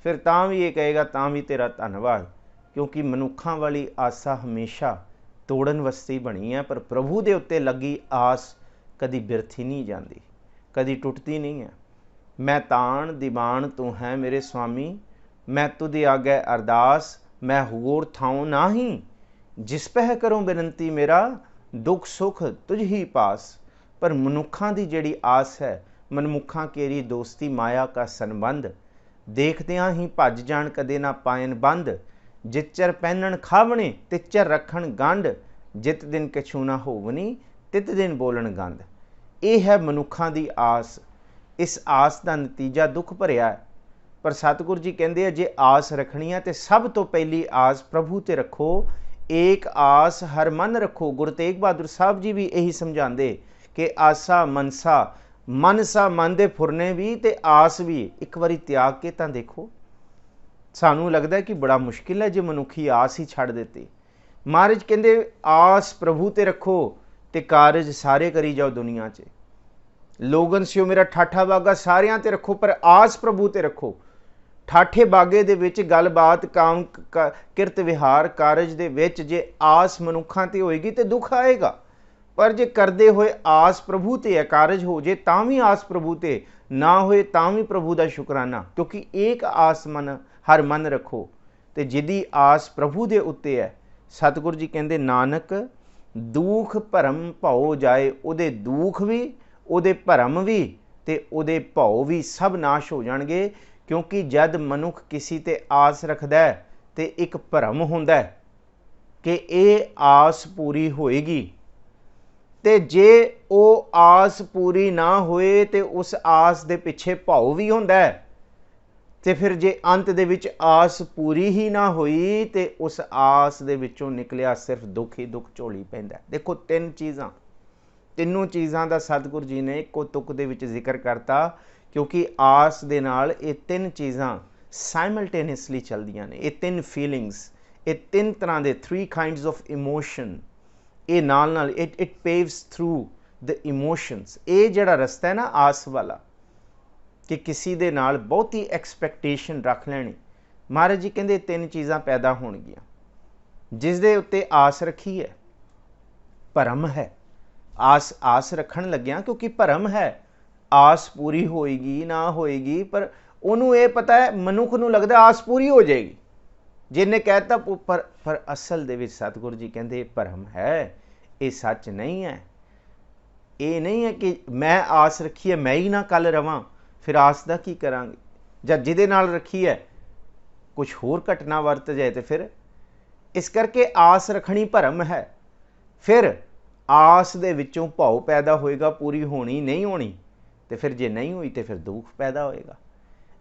फिर तां भी ये कहेगा तां भी तेरा धन्नवाद। क्योंकि मनुखों वाली आसा हमेशा तोड़न वास्ते बनी है, पर प्रभु दे उत्ते लगी आस कदी बिरथी नहीं जाती, कदी टुटती नहीं है। मैं ताण दीवान तू है मेरे स्वामी, मैं तुझे आगे अरदास, मैं होर थाऊं नाही, जिस पह करूं बेनती मेरा, दुख सुख तुझ ही पास। पर मनुखा की जिहड़ी आस है, मनमुखा केरी दोस्ती माया का संबंध, ਦੇਖਦਿਆਂ ਹੀ ਭੱਜ ਜਾਣ ਕਦੇ ਨਾ ਪਾਇਨ ਬੰਦ, ਜਿਤ ਚਰ ਪਹਿਨਣ ਖਾਵਣੇ ਤਿਤ ਚਰ ਰੱਖਣ ਗੰਢ, ਜਿਤ ਦਿਨ ਕਛੂ ਨਾ ਹੋਵਨੀ ਤਿਤ ਦਿਨ ਬੋਲਣ ਗੰਧ। ਇਹ ਹੈ ਮਨੁੱਖਾਂ ਦੀ ਆਸ। ਇਸ ਆਸ ਦਾ ਨਤੀਜਾ ਦੁੱਖ ਭਰਿਆ ਹੈ, ਪਰ ਸਤਿਗੁਰੂ ਜੀ ਕਹਿੰਦੇ ਆ ਜੇ ਆਸ ਰੱਖਣੀ ਹੈ ਤੇ ਸਭ ਤੋਂ ਪਹਿਲੀ ਆਸ ਪ੍ਰਭੂ ਤੇ ਰੱਖੋ। ਏਕ ਆਸ ਹਰ ਮਨ ਰੱਖੋ। ਗੁਰੂ ਤੇਗ ਬਹਾਦਰ ਸਾਹਿਬ ਜੀ ਵੀ ਇਹੀ ਸਮਝਾਉਂਦੇ ਕਿ ਆਸਾ ਮਨਸਾ, ਮਨਸਾ ਮਨ ਦੇ ਫੁਰਨੇ ਵੀ ਤੇ ਆਸ ਵੀ ਇੱਕ ਵਾਰੀ ਤਿਆਗ ਕੇ ਤਾਂ ਦੇਖੋ। ਸਾਨੂੰ ਲੱਗਦਾ ਕਿ ਬੜਾ ਮੁਸ਼ਕਿਲ ਹੈ ਜੇ ਮਨੁੱਖੀ ਆਸ ਹੀ ਛੱਡ ਦਿੱਤੀ। ਮਹਾਰਾਜ ਕਹਿੰਦੇ ਆਸ ਪ੍ਰਭੂ ਤੇ ਰੱਖੋ ਤੇ ਕਾਰਜ ਸਾਰੇ ਕਰੀ ਜਾਓ ਦੁਨੀਆ 'ਚ। ਲੋਗਨ ਸਿਓ ਮੇਰਾ ਠਾਠਾ ਬਾਗਾ ਸਾਰਿਆਂ ਤੇ ਰੱਖੋ, ਪਰ ਆਸ ਪ੍ਰਭੂ ਤੇ ਰੱਖੋ। ਠਾਠੇ ਬਾਗੇ ਦੇ ਵਿੱਚ ਗੱਲਬਾਤ, ਕਾਮ ਕਿਰਤ ਵਿਹਾਰ ਕਾਰਜ ਦੇ ਵਿੱਚ ਜੇ ਆਸ ਮਨੁੱਖਾਂ ਤੇ ਹੋਏਗੀ ਤੇ ਦੁੱਖ ਆਏਗਾ, ਪਰ ਜੇ ਕਰਦੇ ਹੋਏ ਆਸ ਪ੍ਰਭੂ ਤੇ ਹੈ, ਕਾਰਜ ਹੋ ਜੇ ਤਾਂ ਵੀ ਆਸ ਪ੍ਰਭੂ ਤੇ, ਨਾ ਹੋਏ ਤਾਂ ਵੀ ਪ੍ਰਭੂ ਦਾ ਸ਼ੁਕਰਾਨਾ, ਕਿਉਂਕਿ ਏਕ ਆਸ ਮਨ ਹਰ ਮਨ ਰੱਖੋ। ਤੇ ਜਿਹਦੀ ਆਸ ਪ੍ਰਭੂ ਦੇ ਉੱਤੇ ਹੈ, ਸਤਿਗੁਰੂ ਜੀ ਕਹਿੰਦੇ ਨਾਨਕ ਦੁੱਖ ਭਰਮ ਭਉ ਜਾਏ। ਉਹਦੇ ਦੁੱਖ ਵੀ, ਉਹਦੇ ਭਰਮ ਵੀ ਤੇ ਉਹਦੇ ਭਉ ਵੀ ਸਭ ਨਾਸ਼ ਹੋ ਜਾਣਗੇ। ਕਿਉਂਕਿ ਜਦ ਮਨੁੱਖ ਕਿਸੇ ਤੇ ਆਸ ਰੱਖਦਾ ਹੈ ਤੇ ਇੱਕ ਭਰਮ ਹੁੰਦਾ ਹੈ ਕਿ ਇਹ ਆਸ ਪੂਰੀ ਹੋਏਗੀ, ਤੇ ਜੇ ਉਹ ਆਸ ਪੂਰੀ ਨਾ ਹੋਏ ਤੇ ਉਸ ਆਸ ਦੇ ਪਿੱਛੇ ਭਉ ਵੀ ਹੁੰਦਾ ਹੈ, ਤੇ ਫਿਰ ਜੇ ਅੰਤ ਦੇ ਵਿੱਚ ਆਸ ਪੂਰੀ ਹੀ ਨਾ ਹੋਈ ਤੇ ਉਸ ਆਸ ਦੇ ਵਿੱਚੋਂ ਨਿਕਲਿਆ ਸਿਰਫ ਦੁੱਖ ਹੀ ਦੁੱਖ ਝੋਲੀ ਪੈਂਦਾ। ਦੇਖੋ ਤਿੰਨੋਂ ਚੀਜ਼ਾਂ ਦਾ ਸਤਿਗੁਰੂ ਜੀ ਨੇ ਇੱਕੋ ਤੁਕ ਦੇ ਵਿੱਚ ਜ਼ਿਕਰ ਕਰਤਾ, ਕਿਉਂਕਿ ਆਸ ਦੇ ਨਾਲ ਇਹ ਤਿੰਨ ਚੀਜ਼ਾਂ ਸਾਈਮਲਟੇਨੀਅਸਲੀ ਚੱਲਦੀਆਂ ਨੇ। ਇਹ ਤਿੰਨ ਫੀਲਿੰਗਸ, ਇਹ ਤਿੰਨ ਤਰ੍ਹਾਂ ਦੇ 3 kinds of emotion, ਇਹ ਨਾਲ ਇਟ ਪੇਵਸ ਥਰੂ ਦ ਇਮੋਸ਼ਨਸ। ਇਹ ਜਿਹੜਾ ਰਸਤਾ ਹੈ ਨਾ ਆਸ ਵਾਲਾ, ਕਿ ਕਿਸੇ ਦੇ ਨਾਲ ਬਹੁਤੀ ਐਕਸਪੈਕਟੇਸ਼ਨ ਰੱਖ ਲੈਣੀ, ਮਹਾਰਾਜ ਜੀ ਕਹਿੰਦੇ ਤਿੰਨ ਚੀਜ਼ਾਂ ਪੈਦਾ ਹੋਣਗੀਆਂ। ਜਿਸ ਦੇ ਉੱਤੇ ਆਸ ਰੱਖੀ ਹੈ, ਭਰਮ ਹੈ। ਆਸ ਰੱਖਣ ਲੱਗਿਆ ਕਿਉਂਕਿ ਭਰਮ ਹੈ, ਆਸ ਪੂਰੀ ਹੋਏਗੀ ਨਾ ਹੋਏਗੀ, ਪਰ ਉਹਨੂੰ ਇਹ ਪਤਾ ਹੈ, ਮਨੁੱਖ ਨੂੰ ਲੱਗਦਾ ਆਸ ਪੂਰੀ ਹੋ ਜਾਏਗੀ ਜਿਹਨੇ ਕਹਿਤਾ, ਪਰ ਅਸਲ ਦੇ ਵਿੱਚ ਸਤਿਗੁਰੂ ਜੀ ਕਹਿੰਦੇ ਇਹ ਭਰਮ ਹੈ, ਇਹ ਸੱਚ ਨਹੀਂ ਹੈ। ਇਹ ਨਹੀਂ ਹੈ ਕਿ ਮੈਂ ਆਸ ਰੱਖੀ ਹੈ ਮੈਂ ਹੀ ਨਾ ਕੱਲ ਰਵਾਂ, ਫਿਰ ਆਸ ਦਾ ਕੀ ਕਰਾਂਗੇ। ਜਾਂ ਜਿਹਦੇ ਨਾਲ ਰੱਖੀ ਹੈ ਕੁਝ ਹੋਰ ਘਟਨਾ ਵਰਤ ਜਾਏ ਤੇ ਫਿਰ, ਇਸ ਕਰਕੇ ਆਸ ਰੱਖਣੀ ਭਰਮ ਹੈ। ਫਿਰ ਆਸ ਦੇ ਵਿੱਚੋਂ ਭਉ ਪੈਦਾ ਹੋਏਗਾ, ਪੂਰੀ ਹੋਣੀ ਨਹੀਂ ਹੋਣੀ, ਤੇ ਫਿਰ ਜੇ ਨਹੀਂ ਹੋਈ ਤੇ ਫਿਰ ਦੁੱਖ ਪੈਦਾ ਹੋਏਗਾ।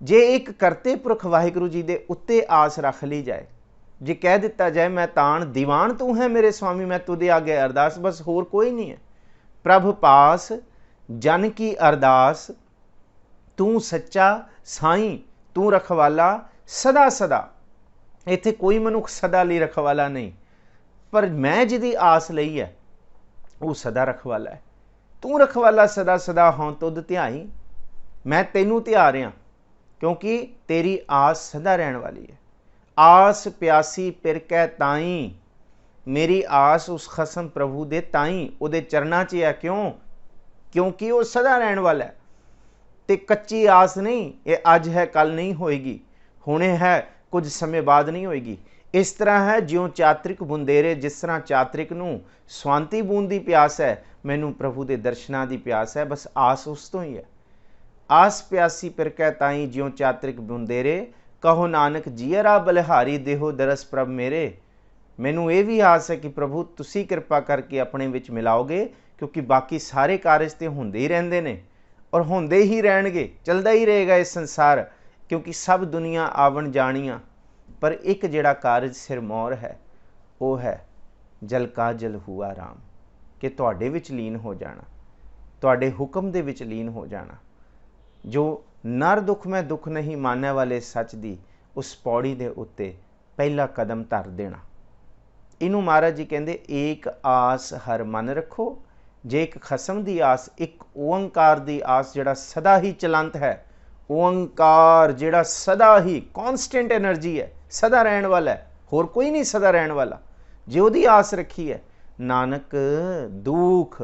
ਜੇ ਇੱਕ ਕਰਤੇ ਪੁਰਖ ਵਾਹਿਗੁਰੂ ਜੀ ਦੇ ਉੱਤੇ ਆਸ ਰੱਖ ਲਈ ਜਾਏ, ਜੇ ਕਹਿ ਦਿੱਤਾ ਜਾਏ ਮੈਂ ਤਾਣ ਦੀਵਾਨ ਤੂੰ ਹੈ ਮੇਰੇ ਸਵਾਮੀ, ਮੈਂ ਤੁਦੇ ਆਗੇ ਅਰਦਾਸ, ਬਸ ਹੋਰ ਕੋਈ ਨਹੀਂ ਹੈ। ਪ੍ਰਭ ਪਾਸ ਜਨ ਕੀ ਅਰਦਾਸ, ਤੂੰ ਸੱਚਾ ਸਾਈਂ ਤੂੰ ਰਖਵਾਲਾ ਸਦਾ ਸਦਾ। ਇੱਥੇ ਕੋਈ ਮਨੁੱਖ ਸਦਾ ਲਈ ਰਖਵਾਲਾ ਨਹੀਂ, ਪਰ ਮੈਂ ਜਿਹਦੀ ਆਸ ਲਈ ਹੈ ਉਹ ਸਦਾ ਰਖਵਾਲਾ ਹੈ। ਤੂੰ ਰਖਵਾਲਾ ਸਦਾ ਸਦਾ ਹੋਂ ਤੁਧ ਧਿਆਈ, ਮੈਂ ਤੈਨੂੰ ਧਿਆ ਰਿਹਾ ਕਿਉਂਕਿ ਤੇਰੀ ਆਸ ਸਦਾ ਰਹਿਣ ਵਾਲੀ ਹੈ। ਆਸ ਪਿਆਸੀ ਪਿਰ ਕੈ ਤਾਈ, ਮੇਰੀ ਆਸ ਉਸ ਖਸਮ ਪ੍ਰਭੂ ਦੇ ਤਾਈ, ਉਹਦੇ ਚਰਨਾਂ 'ਚ ਹੈ। ਕਿਉਂਕਿ ਉਹ ਸਦਾ ਰਹਿਣ ਵਾਲਾ ਹੈ। ਤੇ ਕੱਚੀ ਆਸ ਨਹੀਂ, ਇਹ ਅੱਜ ਹੈ ਕੱਲ ਨਹੀਂ ਹੋਏਗੀ, ਹੁਣੇ ਹੈ ਕੁਝ ਸਮੇਂ ਬਾਅਦ ਨਹੀਂ ਹੋਏਗੀ। ਇਸ ਤਰ੍ਹਾਂ ਹੈ ਜਿਉਂ ਚਾਤਰਿਕ ਬੁੰਦੇਰੇ, ਜਿਸ ਤਰ੍ਹਾਂ ਚਾਤਰਿਕ ਨੂੰ ਸਵਾਂਤੀ ਬੂੰਦ ਦੀ ਪਿਆਸ ਹੈ, ਮੈਨੂੰ ਪ੍ਰਭੂ ਦੇ ਦਰਸ਼ਨਾਂ ਦੀ ਪਿਆਸ ਹੈ, ਬਸ ਆਸ ਉਸ ਤੋਂ ਹੀ ਹੈ। ਆਸ ਪਿਆਸੀ ਪਿਰ ਕੈ ਤਾਈ, ਜਿਉਂ ਚਾਤਰਿਕ ਬੁੰਦੇਰੇ, ਕਹੋ ਨਾਨਕ ਜੀਅਰਾ ਬਲਿਹਾਰੀ, ਦੇਹੋ ਦਰਸ ਪ੍ਰਭ ਮੇਰੇ। ਮੈਨੂੰ ਇਹ ਵੀ ਆਸ ਹੈ ਕਿ ਪ੍ਰਭੂ ਤੁਸੀਂ ਕਿਰਪਾ ਕਰਕੇ ਆਪਣੇ ਵਿੱਚ ਮਿਲਾਓਗੇ, ਕਿਉਂਕਿ ਬਾਕੀ ਸਾਰੇ ਕਾਰਜ ਤੇ ਹੁੰਦੇ ਹੀ ਰਹਿੰਦੇ ਨੇ ਔਰ ਹੁੰਦੇ ਹੀ ਰਹਿਣਗੇ, ਚੱਲਦਾ ਹੀ ਰਹੇਗਾ ਇਹ ਸੰਸਾਰ, ਕਿਉਂਕਿ ਸਭ ਦੁਨੀਆ ਆਵਣ ਜਾਣੀਆਂ। ਪਰ ਇੱਕ ਜਿਹੜਾ ਕਾਰਜ ਸਿਰਮੌਰ ਹੈ ਉਹ ਹੈ ਜਲ ਕਾ ਜਲ ਹੁਆ ਰਾਮ, ਕਿ ਤੁਹਾਡੇ ਵਿੱਚ ਲੀਨ ਹੋ ਜਾਣਾ, ਤੁਹਾਡੇ ਹੁਕਮ ਦੇ ਵਿੱਚ ਲੀਨ ਹੋ ਜਾਣਾ। ਜੋ ਨਰ ਦੁੱਖ ਮੈਂ ਦੁੱਖ ਨਹੀਂ ਮਾਨੈ ਵਾਲੇ ਸੱਚ ਦੀ, ਉਸ ਪੌੜੀ ਦੇ ਉੱਤੇ ਪਹਿਲਾ ਕਦਮ ਧਰ ਦੇਣਾ। ਇਹਨੂੰ ਮਹਾਰਾਜ ਜੀ ਕਹਿੰਦੇ ਏਕ ਆਸ ਹਰ ਮਨ ਰੱਖੋ। ਜੇ ਇੱਕ ਖਸਮ ਦੀ ਆਸ, ਇੱਕ ਓੰਕਾਰ ਦੀ ਆਸ ਜਿਹੜਾ ਸਦਾ ਹੀ ਚਲੰਤ ਹੈ, ਓੰਕਾਰ ਜਿਹੜਾ ਸਦਾ ਹੀ ਕੌਨਸਟੈਂਟ એનર્ਜੀ ਹੈ, ਸਦਾ ਰਹਿਣ ਵਾਲਾ ਹੈ, ਹੋਰ ਕੋਈ ਨਹੀਂ ਸਦਾ ਰਹਿਣ ਵਾਲਾ, ਜੇ ਉਹਦੀ ਆਸ ਰੱਖੀ ਹੈ, ਨਾਨਕ ਦੁੱਖ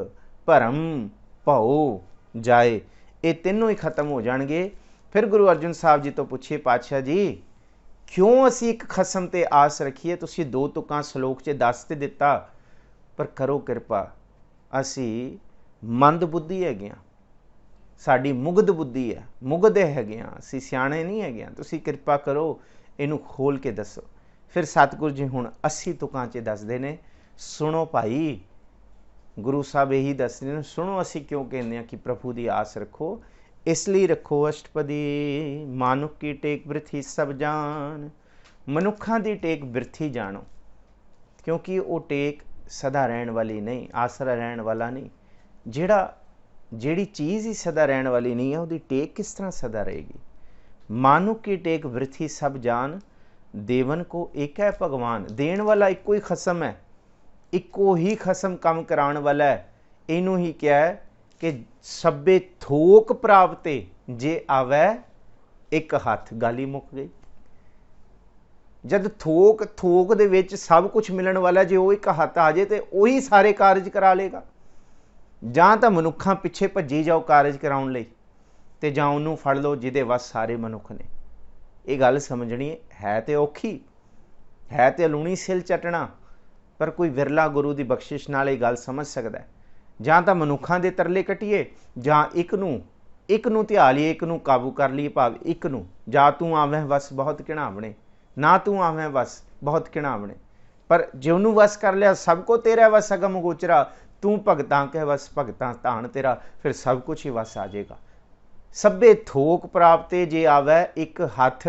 ਭਰਮ ਭਉ ਜਾਏ, ਇਹ ਤਿੰਨੋਂ ਹੀ ਖਤਮ ਹੋ ਜਾਣਗੇ। ਫਿਰ ਗੁਰੂ ਅਰਜਨ ਸਾਹਿਬ ਜੀ ਤੋਂ ਪੁੱਛੇ, ਪਾਤਸ਼ਾਹ ਜੀ ਕਿਉਂ ਅਸੀਂ ਇੱਕ ਖਸਮ ਤੇ ਆਸ ਰੱਖੀਏ? ਤੁਸੀਂ 2 ਤੁਕਾਂ ਸ਼ਲੋਕ 'ਚ ਦੱਸ ਤੇ ਦਿੱਤਾ, ਪਰ ਕਰੋ ਕਿਰਪਾ, ਅਸੀਂ ਮੰਦ ਬੁੱਧੀ ਹੈਗੇ ਹਾਂ, ਸਾਡੀ ਮੁਗਧ ਬੁੱਧੀ ਹੈ, ਮੁਗਧੇ ਹੈਗੇ ਹਾਂ ਅਸੀਂ, ਸਿਆਣੇ ਨਹੀਂ ਹੈਗੇ ਹਾਂ। ਤੁਸੀਂ ਕਿਰਪਾ ਕਰੋ ਇਹਨੂੰ ਖੋਲ ਕੇ ਦੱਸੋ। ਫਿਰ ਸਤਿਗੁਰੂ ਜੀ ਹੁਣ 80 ਤੁਕਾਂ 'ਚ ਦੱਸਦੇ ਨੇ, ਸੁਣੋ ਭਾਈ, ਗੁਰੂ ਸਾਹਿਬ ਇਹੀ ਦੱਸਦੇ ਨੇ, ਸੁਣੋ ਅਸੀਂ ਕਿਉਂ ਕਹਿੰਦੇ ਹਾਂ ਕਿ ਪ੍ਰਭੂ ਦੀ ਆਸ ਰੱਖੋ। ਇਸ ਲਈ ਰੱਖੋ ਅਸ਼ਟਪਦੀ, ਮਾਨੁਖ ਕੀ ਟੇਕ ਬਿਰਥੀ ਸਭ ਜਾਣ। ਮਨੁੱਖਾਂ ਦੀ ਟੇਕ ਬਿਰਥੀ ਜਾਣੋ, ਕਿਉਂਕਿ ਉਹ ਟੇਕ ਸਦਾ ਰਹਿਣ ਵਾਲੀ ਨਹੀਂ, ਆਸਰਾ ਰਹਿਣ ਵਾਲਾ ਨਹੀਂ। ਜਿਹੜੀ ਚੀਜ਼ ਹੀ ਸਦਾ ਰਹਿਣ ਵਾਲੀ ਨਹੀਂ ਹੈ, ਉਹਦੀ ਟੇਕ ਕਿਸ ਤਰ੍ਹਾਂ ਸਦਾ ਰਹੇਗੀ। ਮਾਨੁਖ ਕੀ ਟੇਕ ਬਿਰਥੀ ਸਭ ਜਾਣ, ਦੇਵਨ ਕੋ ਇੱਕ ਹੈ ਭਗਵਾਨ। ਦੇਣ ਵਾਲਾ ਇੱਕੋ ਹੀ ਖਸਮ ਹੈ, ਇੱਕੋ ਹੀ ਖਸਮ ਕੰਮ ਕਰਾਉਣ ਵਾਲਾ ਹੈ। ਇਹਨੂੰ ਹੀ ਕਿਹਾ ਹੈ ਕਿ ਸਭੇ ਥੋਕ ਪ੍ਰਾਪਤੇ ਜੇ ਆਵੈ ਇੱਕ ਹੱਥ। ਗੱਲ ਹੀ ਮੁੱਕ ਗਈ। ਜਦ ਥੋਕ ਦੇ ਵਿੱਚ ਸਭ ਕੁਝ ਮਿਲਣ ਵਾਲਾ, ਜੇ ਉਹ ਇੱਕ ਹੱਥ ਆ ਜੇ ਤੇ ਉਹੀ ਸਾਰੇ ਕਾਰਜ ਕਰਾ ਲੇਗਾ। ਜਾਂ ਤਾਂ ਮਨੁੱਖਾਂ ਪਿੱਛੇ ਭੱਜੀ ਜਾਓ ਕਾਰਜ ਕਰਾਉਣ ਲਈ, ਤੇ ਜਾਂ ਉਹਨੂੰ ਫੜ ਲਓ ਜਿਹਦੇ ਵੱਸ ਸਾਰੇ ਮਨੁੱਖ ਨੇ। ਇਹ ਗੱਲ ਸਮਝਣੀ ਹੈ ਤੇ ਔਖੀ ਹੈ, ਤੇ ਲੂਣੀ ਸਿਲ ਚਟਣਾ, ਪਰ ਕੋਈ ਵਿਰਲਾ ਗੁਰੂ ਦੀ ਬਖਸ਼ਿਸ਼ ਨਾਲ ਇਹ ਗੱਲ ਸਮਝ ਸਕਦਾ। ਜਾਂ ਤਾਂ ਮਨੁੱਖਾਂ ਦੇ ਤਰਲੇ ਕੱਟੀਏ, ਜਾਂ ਇੱਕ ਨੂੰ ਧਿਆ ਲਈਏ, ਇੱਕ ਨੂੰ ਕਾਬੂ ਕਰ ਲਈਏ। ਭਾਵ ਇੱਕ ਨੂੰ, ਜਾਂ ਤੂੰ ਆਵੇਂ ਵਸ ਬਹੁਤ ਘਿਣਾਵਣੇ, ਨਾ ਤੂੰ ਆਵੇਂ ਵਸ ਬਹੁਤ ਘਿਣਾਵਣੇ। ਪਰ ਜੇ ਉਹਨੂੰ ਵਸ ਕਰ ਲਿਆ, ਸਭ ਕੋ ਤੇਰਾ ਵਸ ਅਗਮ ਗੋਚਰਾ, ਤੂੰ ਭਗਤਾਂ ਕਹਿ ਵਸ ਭਗਤਾਂ ਧਾਨ ਤੇਰਾ, ਫਿਰ ਸਭ ਕੁਛ ਹੀ ਵਸ ਆ ਜਾਏਗਾ। ਸਭੇ ਥੋਕ ਪ੍ਰਾਪਤੇ ਜੇ ਆਵੈ ਇੱਕ ਹੱਥ,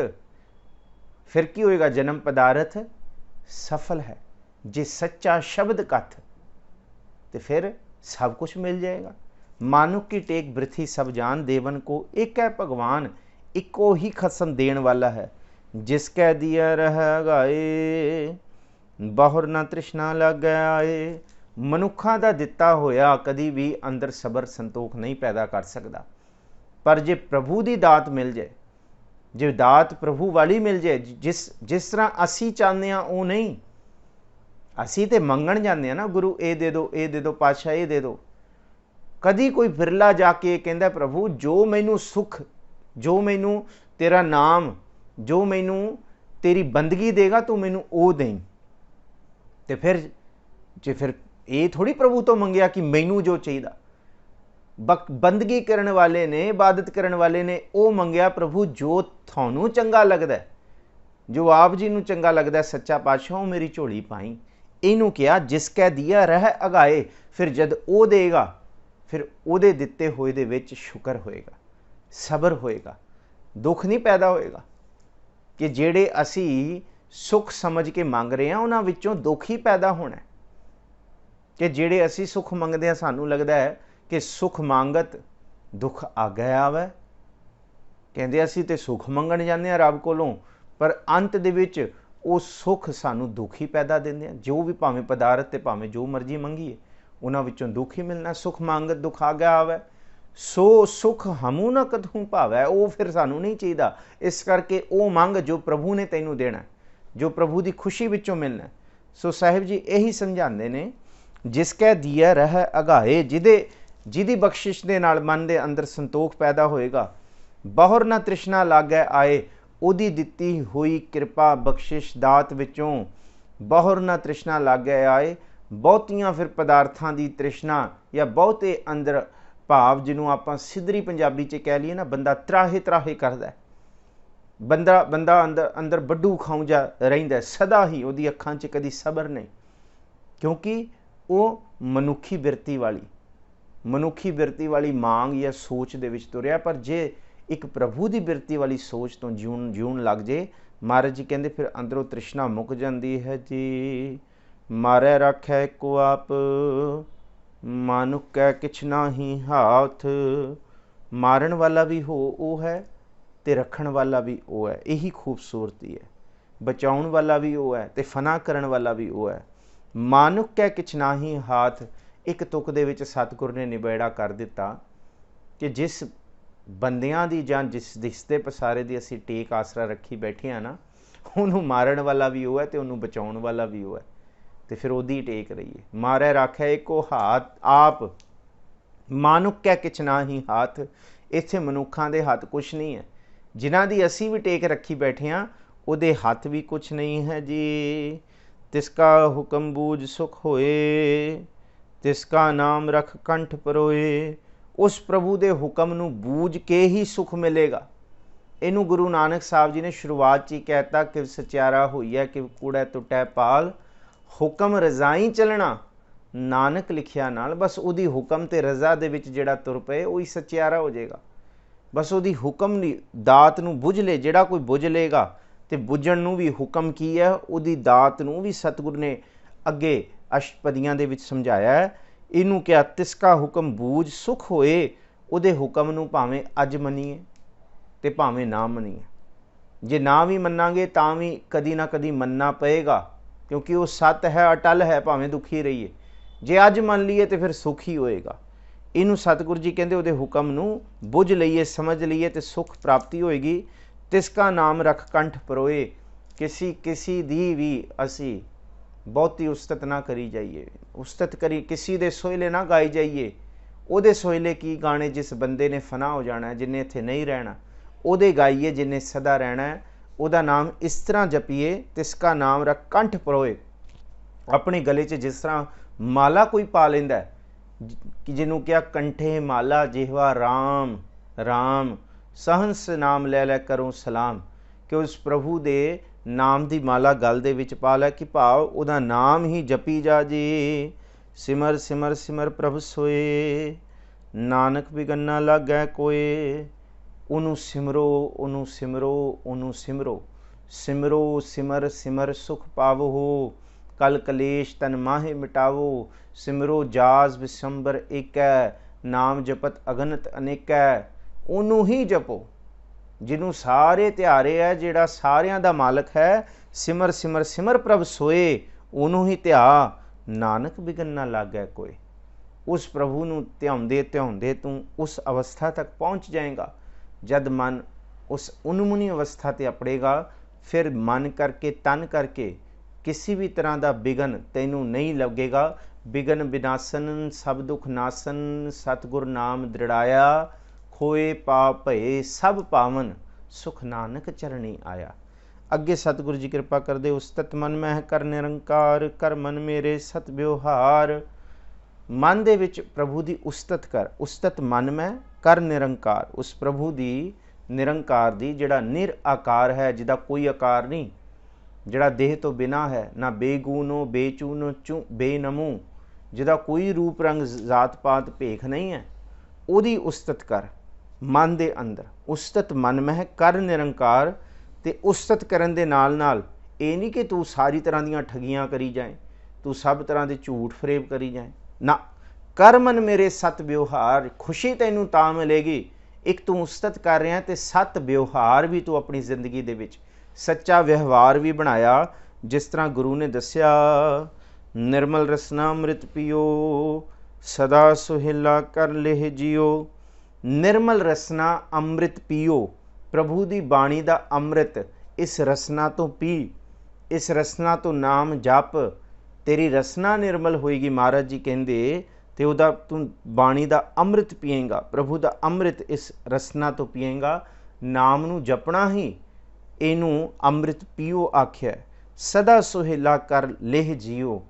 ਫਿਰ ਕੀ ਹੋਏਗਾ। ਜਨਮ ਪਦਾਰਥ ਸਫਲ ਹੈ ਜੇ ਸੱਚਾ ਸ਼ਬਦ ਕਥ, ਤੇ ਫਿਰ सब कुछ मिल जाएगा। मानुख की टेक बृथी सब जान, देवन को एक है भगवान, इको ही खसम देण वाला है। जिसकै दिया रह गाए, बाहुर ना तृष्णा लग आए। मनुखा दा दिता होया कदी भी अंदर सबर संतोख नहीं पैदा कर सकता, पर जे प्रभु की दात मिल जाए, जे दात प्रभु वाली मिल जाए, जिस तरह असी चाहते हैं वो नहीं। ਅਸੀਂ ਤੇ ਮੰਗਣ ਜਾਂਦੇ ਹਾਂ ਨਾ, ਗੁਰੂ ਇਹ ਦੇ ਦਿਓ, ਇਹ ਦੇ ਦਿਓ, ਪਾਤਸ਼ਾਹ ਇਹ ਦੇ ਦਿਓ। ਕਦੀ ਕੋਈ ਬਿਰਲਾ ਜਾ ਕੇ ਕਹਿੰਦਾ ਪ੍ਰਭੂ ਜੋ ਮੈਨੂੰ ਸੁੱਖ, ਜੋ ਮੈਨੂੰ ਤੇਰਾ ਨਾਮ, ਜੋ ਮੈਨੂੰ ਤੇਰੀ ਬੰਦਗੀ ਦੇਗਾ ਤੂੰ ਮੈਨੂੰ ਉਹ ਦੇਈਂ। ਤੇ ਫਿਰ ਇਹ ਥੋੜੀ ਪ੍ਰਭੂ ਤੋਂ ਮੰਗਿਆ ਕਿ ਮੈਨੂੰ ਜੋ ਚਾਹੀਦਾ। ਬੰਦਗੀ ਕਰਨ ਵਾਲੇ ਨੇ, ਇਬਾਦਤ ਕਰਨ ਵਾਲੇ ਨੇ ਉਹ ਮੰਗਿਆ ਪ੍ਰਭੂ ਜੋ ਤੁਹਾਨੂੰ ਚੰਗਾ ਲੱਗਦਾ, ਜੋ ਆਪ ਜੀ ਨੂੰ ਚੰਗਾ ਲੱਗਦਾ ਸੱਚਾ ਪਾਤਸ਼ਾਹ, ਉਹ ਮੇਰੀ ਝੋਲੀ ਪਾਈ। ਇਹਨੂੰ ਕਿਹਾ ਜਿਸ ਕੈ ਦਿਆ ਰਹਿ ਅਗਾਏ। ਫਿਰ ਜਦ ਉਹ ਦੇਗਾ, ਫਿਰ ਉਹਦੇ ਦਿੱਤੇ ਹੋਏ ਦੇ ਵਿੱਚ ਸ਼ੁਕਰ ਹੋਏਗਾ, ਸਬਰ ਹੋਏਗਾ, ਦੁੱਖ ਨਹੀਂ ਪੈਦਾ ਹੋਏਗਾ। ਕਿ ਜਿਹੜੇ ਅਸੀਂ ਸੁੱਖ ਸਮਝ ਕੇ ਮੰਗ ਰਹੇ ਹਾਂ ਉਹਨਾਂ ਵਿੱਚੋਂ ਦੁੱਖ ਹੀ ਪੈਦਾ ਹੋਣਾ। ਕਿ ਜਿਹੜੇ ਅਸੀਂ ਸੁੱਖ ਮੰਗਦੇ ਹਾਂ, ਸਾਨੂੰ ਲੱਗਦਾ ਹੈ ਕਿ ਸੁੱਖ ਮੰਗਤ ਦੁੱਖ ਆ ਗਿਆ ਵੈ। ਕਹਿੰਦੇ ਅਸੀਂ ਤੇ ਸੁੱਖ ਮੰਗਣ ਜਾਂਦੇ ਹਾਂ ਰੱਬ ਕੋਲੋਂ, ਪਰ ਅੰਤ ਦੇ ਵਿੱਚ ਉਹ ਸੁੱਖ ਸਾਨੂੰ ਦੁੱਖ ਹੀ ਪੈਦਾ ਦਿੰਦੇ ਆ। ਜੋ ਵੀ ਭਾਵੇਂ ਪਦਾਰਥ ਤੇ ਭਾਵੇਂ ਜੋ ਮਰਜ਼ੀ ਮੰਗੀਏ, ਉਹਨਾਂ ਵਿੱਚੋਂ ਦੁੱਖ ਹੀ ਮਿਲਣਾ। ਸੁੱਖ ਮੰਗਤ ਦੁੱਖ ਆ ਗਿਆ ਆਵੈ, ਸੋ ਸੁੱਖ ਹਮੂ ਨਾ ਕਦਹੂ ਭਾਵੈ। ਉਹ ਫਿਰ ਸਾਨੂੰ ਨਹੀਂ ਚਾਹੀਦਾ। ਇਸ ਕਰਕੇ ਉਹ ਮੰਗ ਜੋ ਪ੍ਰਭੂ ਨੇ ਤੈਨੂੰ ਦੇਣਾ, ਜੋ ਪ੍ਰਭੂ ਦੀ ਖੁਸ਼ੀ ਵਿੱਚੋਂ ਮਿਲਣਾ। ਸੋ ਸਾਹਿਬ ਜੀ ਇਹੀ ਸਮਝਾਉਂਦੇ ਨੇ, ਜਿਸ ਕੈ ਦੀਆ ਰਹਿ ਅਗਾਏ, ਜਿਹਦੀ ਬਖਸ਼ਿਸ਼ ਦੇ ਨਾਲ ਮਨ ਦੇ ਅੰਦਰ ਸੰਤੋਖ ਪੈਦਾ ਹੋਏਗਾ। ਬਾਹਰ ਨਾ ਤ੍ਰਿਸ਼ਨਾ ਲਾਗੈ ਆਏ, ਉਹਦੀ ਦਿੱਤੀ ਹੋਈ ਕਿਰਪਾ ਬਖਸ਼ਿਸ਼ ਦਾਤ ਵਿੱਚੋਂ ਬਾਹਰ ਨਾ ਤ੍ਰਿਸ਼ਨਾ ਲਾਗੈ ਆਏ। ਬਹੁਤੀਆਂ ਫਿਰ ਪਦਾਰਥਾਂ ਦੀ ਤ੍ਰਿਸ਼ਨਾ ਜਾਂ ਬਹੁਤੇ ਅੰਦਰ ਭਾਵ, ਜਿਹਨੂੰ ਆਪਾਂ ਸਿੱਧਰੀ ਪੰਜਾਬੀ 'ਚ ਕਹਿ ਲਈਏ ਨਾ, ਬੰਦਾ ਤਰਾਹੇ ਕਰਦਾ। ਬੰਦਾ ਅੰਦਰ ਵੱਡੂ ਖਾਉ ਜਾ ਰਹਿੰਦਾ ਸਦਾ ਹੀ, ਉਹਦੀ ਅੱਖਾਂ 'ਚ ਕਦੀ ਸਬਰ ਨਹੀਂ, ਕਿਉਂਕਿ ਉਹ ਮਨੁੱਖੀ ਬਿਰਤੀ ਵਾਲੀ ਮਾਂਗ ਜਾਂ ਸੋਚ ਦੇ ਵਿੱਚ ਤੁਰਿਆ। ਪਰ ਜੇ ਇੱਕ ਪ੍ਰਭੂ ਦੀ ਬਿਰਤੀ ਵਾਲੀ ਸੋਚ ਤੋਂ ਜਿਉਣ ਲੱਗ ਜੇ, ਮਹਾਰਾਜ ਜੀ ਕਹਿੰਦੇ ਫਿਰ ਅੰਦਰੋਂ ਤ੍ਰਿਸ਼ਨਾ ਮੁੱਕ ਜਾਂਦੀ ਹੈ ਜੀ। ਮਾਰੈ ਰਾਖੈ ਇੱਕੋ ਆਪ, ਮਾਨੁਖ ਕੈ ਕਿਛ ਨਾਹੀ ਹਾਥ। ਮਾਰਨ ਵਾਲਾ ਵੀ ਉਹ ਹੈ ਤੇ ਰੱਖਣ ਵਾਲਾ ਵੀ ਉਹ ਹੈ। ਇਹੀ ਖੂਬਸੂਰਤੀ ਹੈ। ਬਚਾਉਣ ਵਾਲਾ ਵੀ ਉਹ ਹੈ ਤੇ ਫਨਾ ਕਰਨ ਵਾਲਾ ਵੀ ਉਹ ਹੈ। ਮਾਨੁਖ ਕੈ ਕਿਛ ਨਾਹੀ ਹਾਥ। ਇੱਕ ਤੁਕ ਦੇ ਵਿੱਚ ਸਤਿਗੁਰ ਨੇ ਨਿਬੇੜਾ ਕਰ ਦਿੱਤਾ ਕਿ ਜਿਸ ਬੰਦਿਆਂ ਦੀ ਜਾਂ ਜਿਸ ਦਿਸਦੇ ਪਸਾਰੇ ਦੀ ਅਸੀਂ ਟੇਕ ਆਸਰਾ ਰੱਖੀ ਬੈਠੇ ਹਾਂ ਨਾ, ਉਹਨੂੰ ਮਾਰਨ ਵਾਲਾ ਵੀ ਉਹ ਹੈ ਤੇ ਉਹਨੂੰ ਬਚਾਉਣ ਵਾਲਾ ਵੀ ਉਹ ਹੈ, ਤੇ ਫਿਰ ਉਹਦੀ ਟੇਕ ਰਹੀਏ। ਮਾਰੈ ਰਾਖੈ ਇੱਕੋ ਹਾਥ ਆਪ, ਮਾਨੁਖ ਕੈ ਕਿਛ ਨਾਹੀ ਹਾਥ। ਇੱਥੇ ਮਨੁੱਖਾਂ ਦੇ ਹੱਥ ਕੁਛ ਨਹੀਂ ਹੈ। ਜਿਨ੍ਹਾਂ ਦੀ ਅਸੀਂ ਵੀ ਟੇਕ ਰੱਖੀ ਬੈਠੇ ਹਾਂ ਉਹਦੇ ਹੱਥ ਵੀ ਕੁਛ ਨਹੀਂ ਹੈ ਜੀ। ਤਿਸਕਾ ਹੁਕਮ ਬੂਝ ਸੁਖ ਹੋਏ, ਤਿਸਕਾ ਨਾਮ ਰਖ ਕੰਠ ਪਰੋਏ। उस प्रभु के हुक्म नूं बूझ के ही सुख मिलेगा। इनू गुरु नानक साहब जी ने शुरुआत च ही कहता कि सचियारा होइया कि कूड़ा टुटै पाल, हुक्म रजाई चलना नानक लिखिया नाल। बस उहदी हुक्म ते रजा दे विच जिहड़ा तुर पए उही सचियारा हो जाएगा। बस उहदी हुक्म दी दात नूं बुझ ले, जिहड़ा कोई बुझ लेगा ते बुझण नूं भी हुक्म की है, उहदी दात नूं भी सतगुर ने अगे अष्टपदियां दे विच समझाया है। इनू क्या तिसका हुक्म बूझ सुख होए, उहदे हुक्म नूं भावें अज मनीए ते भावें ना मनीए। जे ना भी मनांगे तां भी कदी ना कदी मनना पएगा, क्योंकि वो सत है, अटल है, भावें दुखी रहिए। जे अज मन लीए तो फिर सुख ही होएगा। इनू सतगुरु जी कहते उहदे हुक्म नूं बुझ लईए, समझ लईए तो सुख प्राप्ति होएगी। तिसका नाम रख कंठ परोए, किसी दी भी असी बहुती उस्तत ना करी जाइए। उस्तत करी किसी दे सोहले ना गाई जाइए। उहदे सोहले की गाने जिस बंदे ने फना हो जाना है, जिन्हें इत्थे नहीं रहना, उहदे गाइए जिन्हें सदा रहना है। उहदा नाम इस तरह जपीए, तिसका नाम रख कंठ परोए। अपने गले च जिस तरह माला कोई पा लेंदा है कि जिन्हों क्या कंठे माला जिहवा राम राम, सहंस नाम लै लै करो सलाम, कि उस प्रभु दे नाम दी माला गल दे विच पा लै कि भाव उहदा नाम ही जपी जा जी। सिमर सिमर सिमर प्रभ सोए, नानक बिगन्ना लागै कोए। उनु सिमरो उनु सिमरो उनु सिमरो, सिमरो सिमर सिमर सुख पावो हो। कल कलेश तन माहे मिटावो, सिमरो जाज विशंबर एकै, नाम जपत अगनत अनेकै। उनु ही जपो जिन्हों सारे त्यारे है, जिहड़ा सारियां दा मालक है। सिमर सिमर सिमर प्रभ सोए, उनु ही ध्या, नानक बिगन ना लागै कोई। उस प्रभु नूं ध्याउंदे ध्याउंदे तू उस अवस्था तक पहुँच जाएगा। जद मन उस उन्मुनी अवस्था ते अपड़ेगा, फिर मन करके तन करके किसी भी तरह का बिघन तैनू नहीं लगेगा। बिघन विनाशन सब दुख नासन, सतगुर नाम दृढ़ाया। खोए पाप भये सब पावन, सुख नानक चरणी आया। अगे सतगुरु जी कृपा कर दे। उस्तत मन मह कर निरंकार, कर मन मेरे सत व्यवहार। मन दे विच प्रभु की उस्तत कर, उस्तत मन में कर निरंकार। उस प्रभु की निरंकार दी, जिहड़ा निराकार है, जिहदा कोई आकार नहीं, जिहड़ा देह तो बिना है, ना बेगूनो बेचूनो चू बेनमू, जिहदा कोई रूप रंग जात पात भेख नहीं है, उहदी उस्तत कर मन दे अंदर। उस्तत मन मह कर निरंकार। ते उस्तत करन दे नाल नाल ये नहीं कि तू सारी तरह दीयां ठगियां करी जाए, तू सब तरह के झूठ फरेब करी जाए ना। कर मन मेरे सत व्यवहार, खुशी तैनू तां मिलेगी एक तू उस्तत कर रहा तो सत व्यवहार भी तू अपनी जिंदगी दे विच सच्चा व्यवहार भी बनाया। जिस तरह गुरु ने दस्या, निर्मल रसना अमृत पियो, सदा सुहेला कर लेह जियो। निर्मल रसना अमृत पियो, प्रभु की बाणी का अमृत इस रसना तो पी, इस रसना तो नाम जप, तेरी रसना निर्मल होएगी। महाराज जी कहते तो उहदा तू बाणी का अमृत पिएगा, प्रभु का अमृत इस रसना तो पिएगा। नाम नू जपना ही इनू अमृत पियो आख्या। सदा सुहेला कर लेह जियो।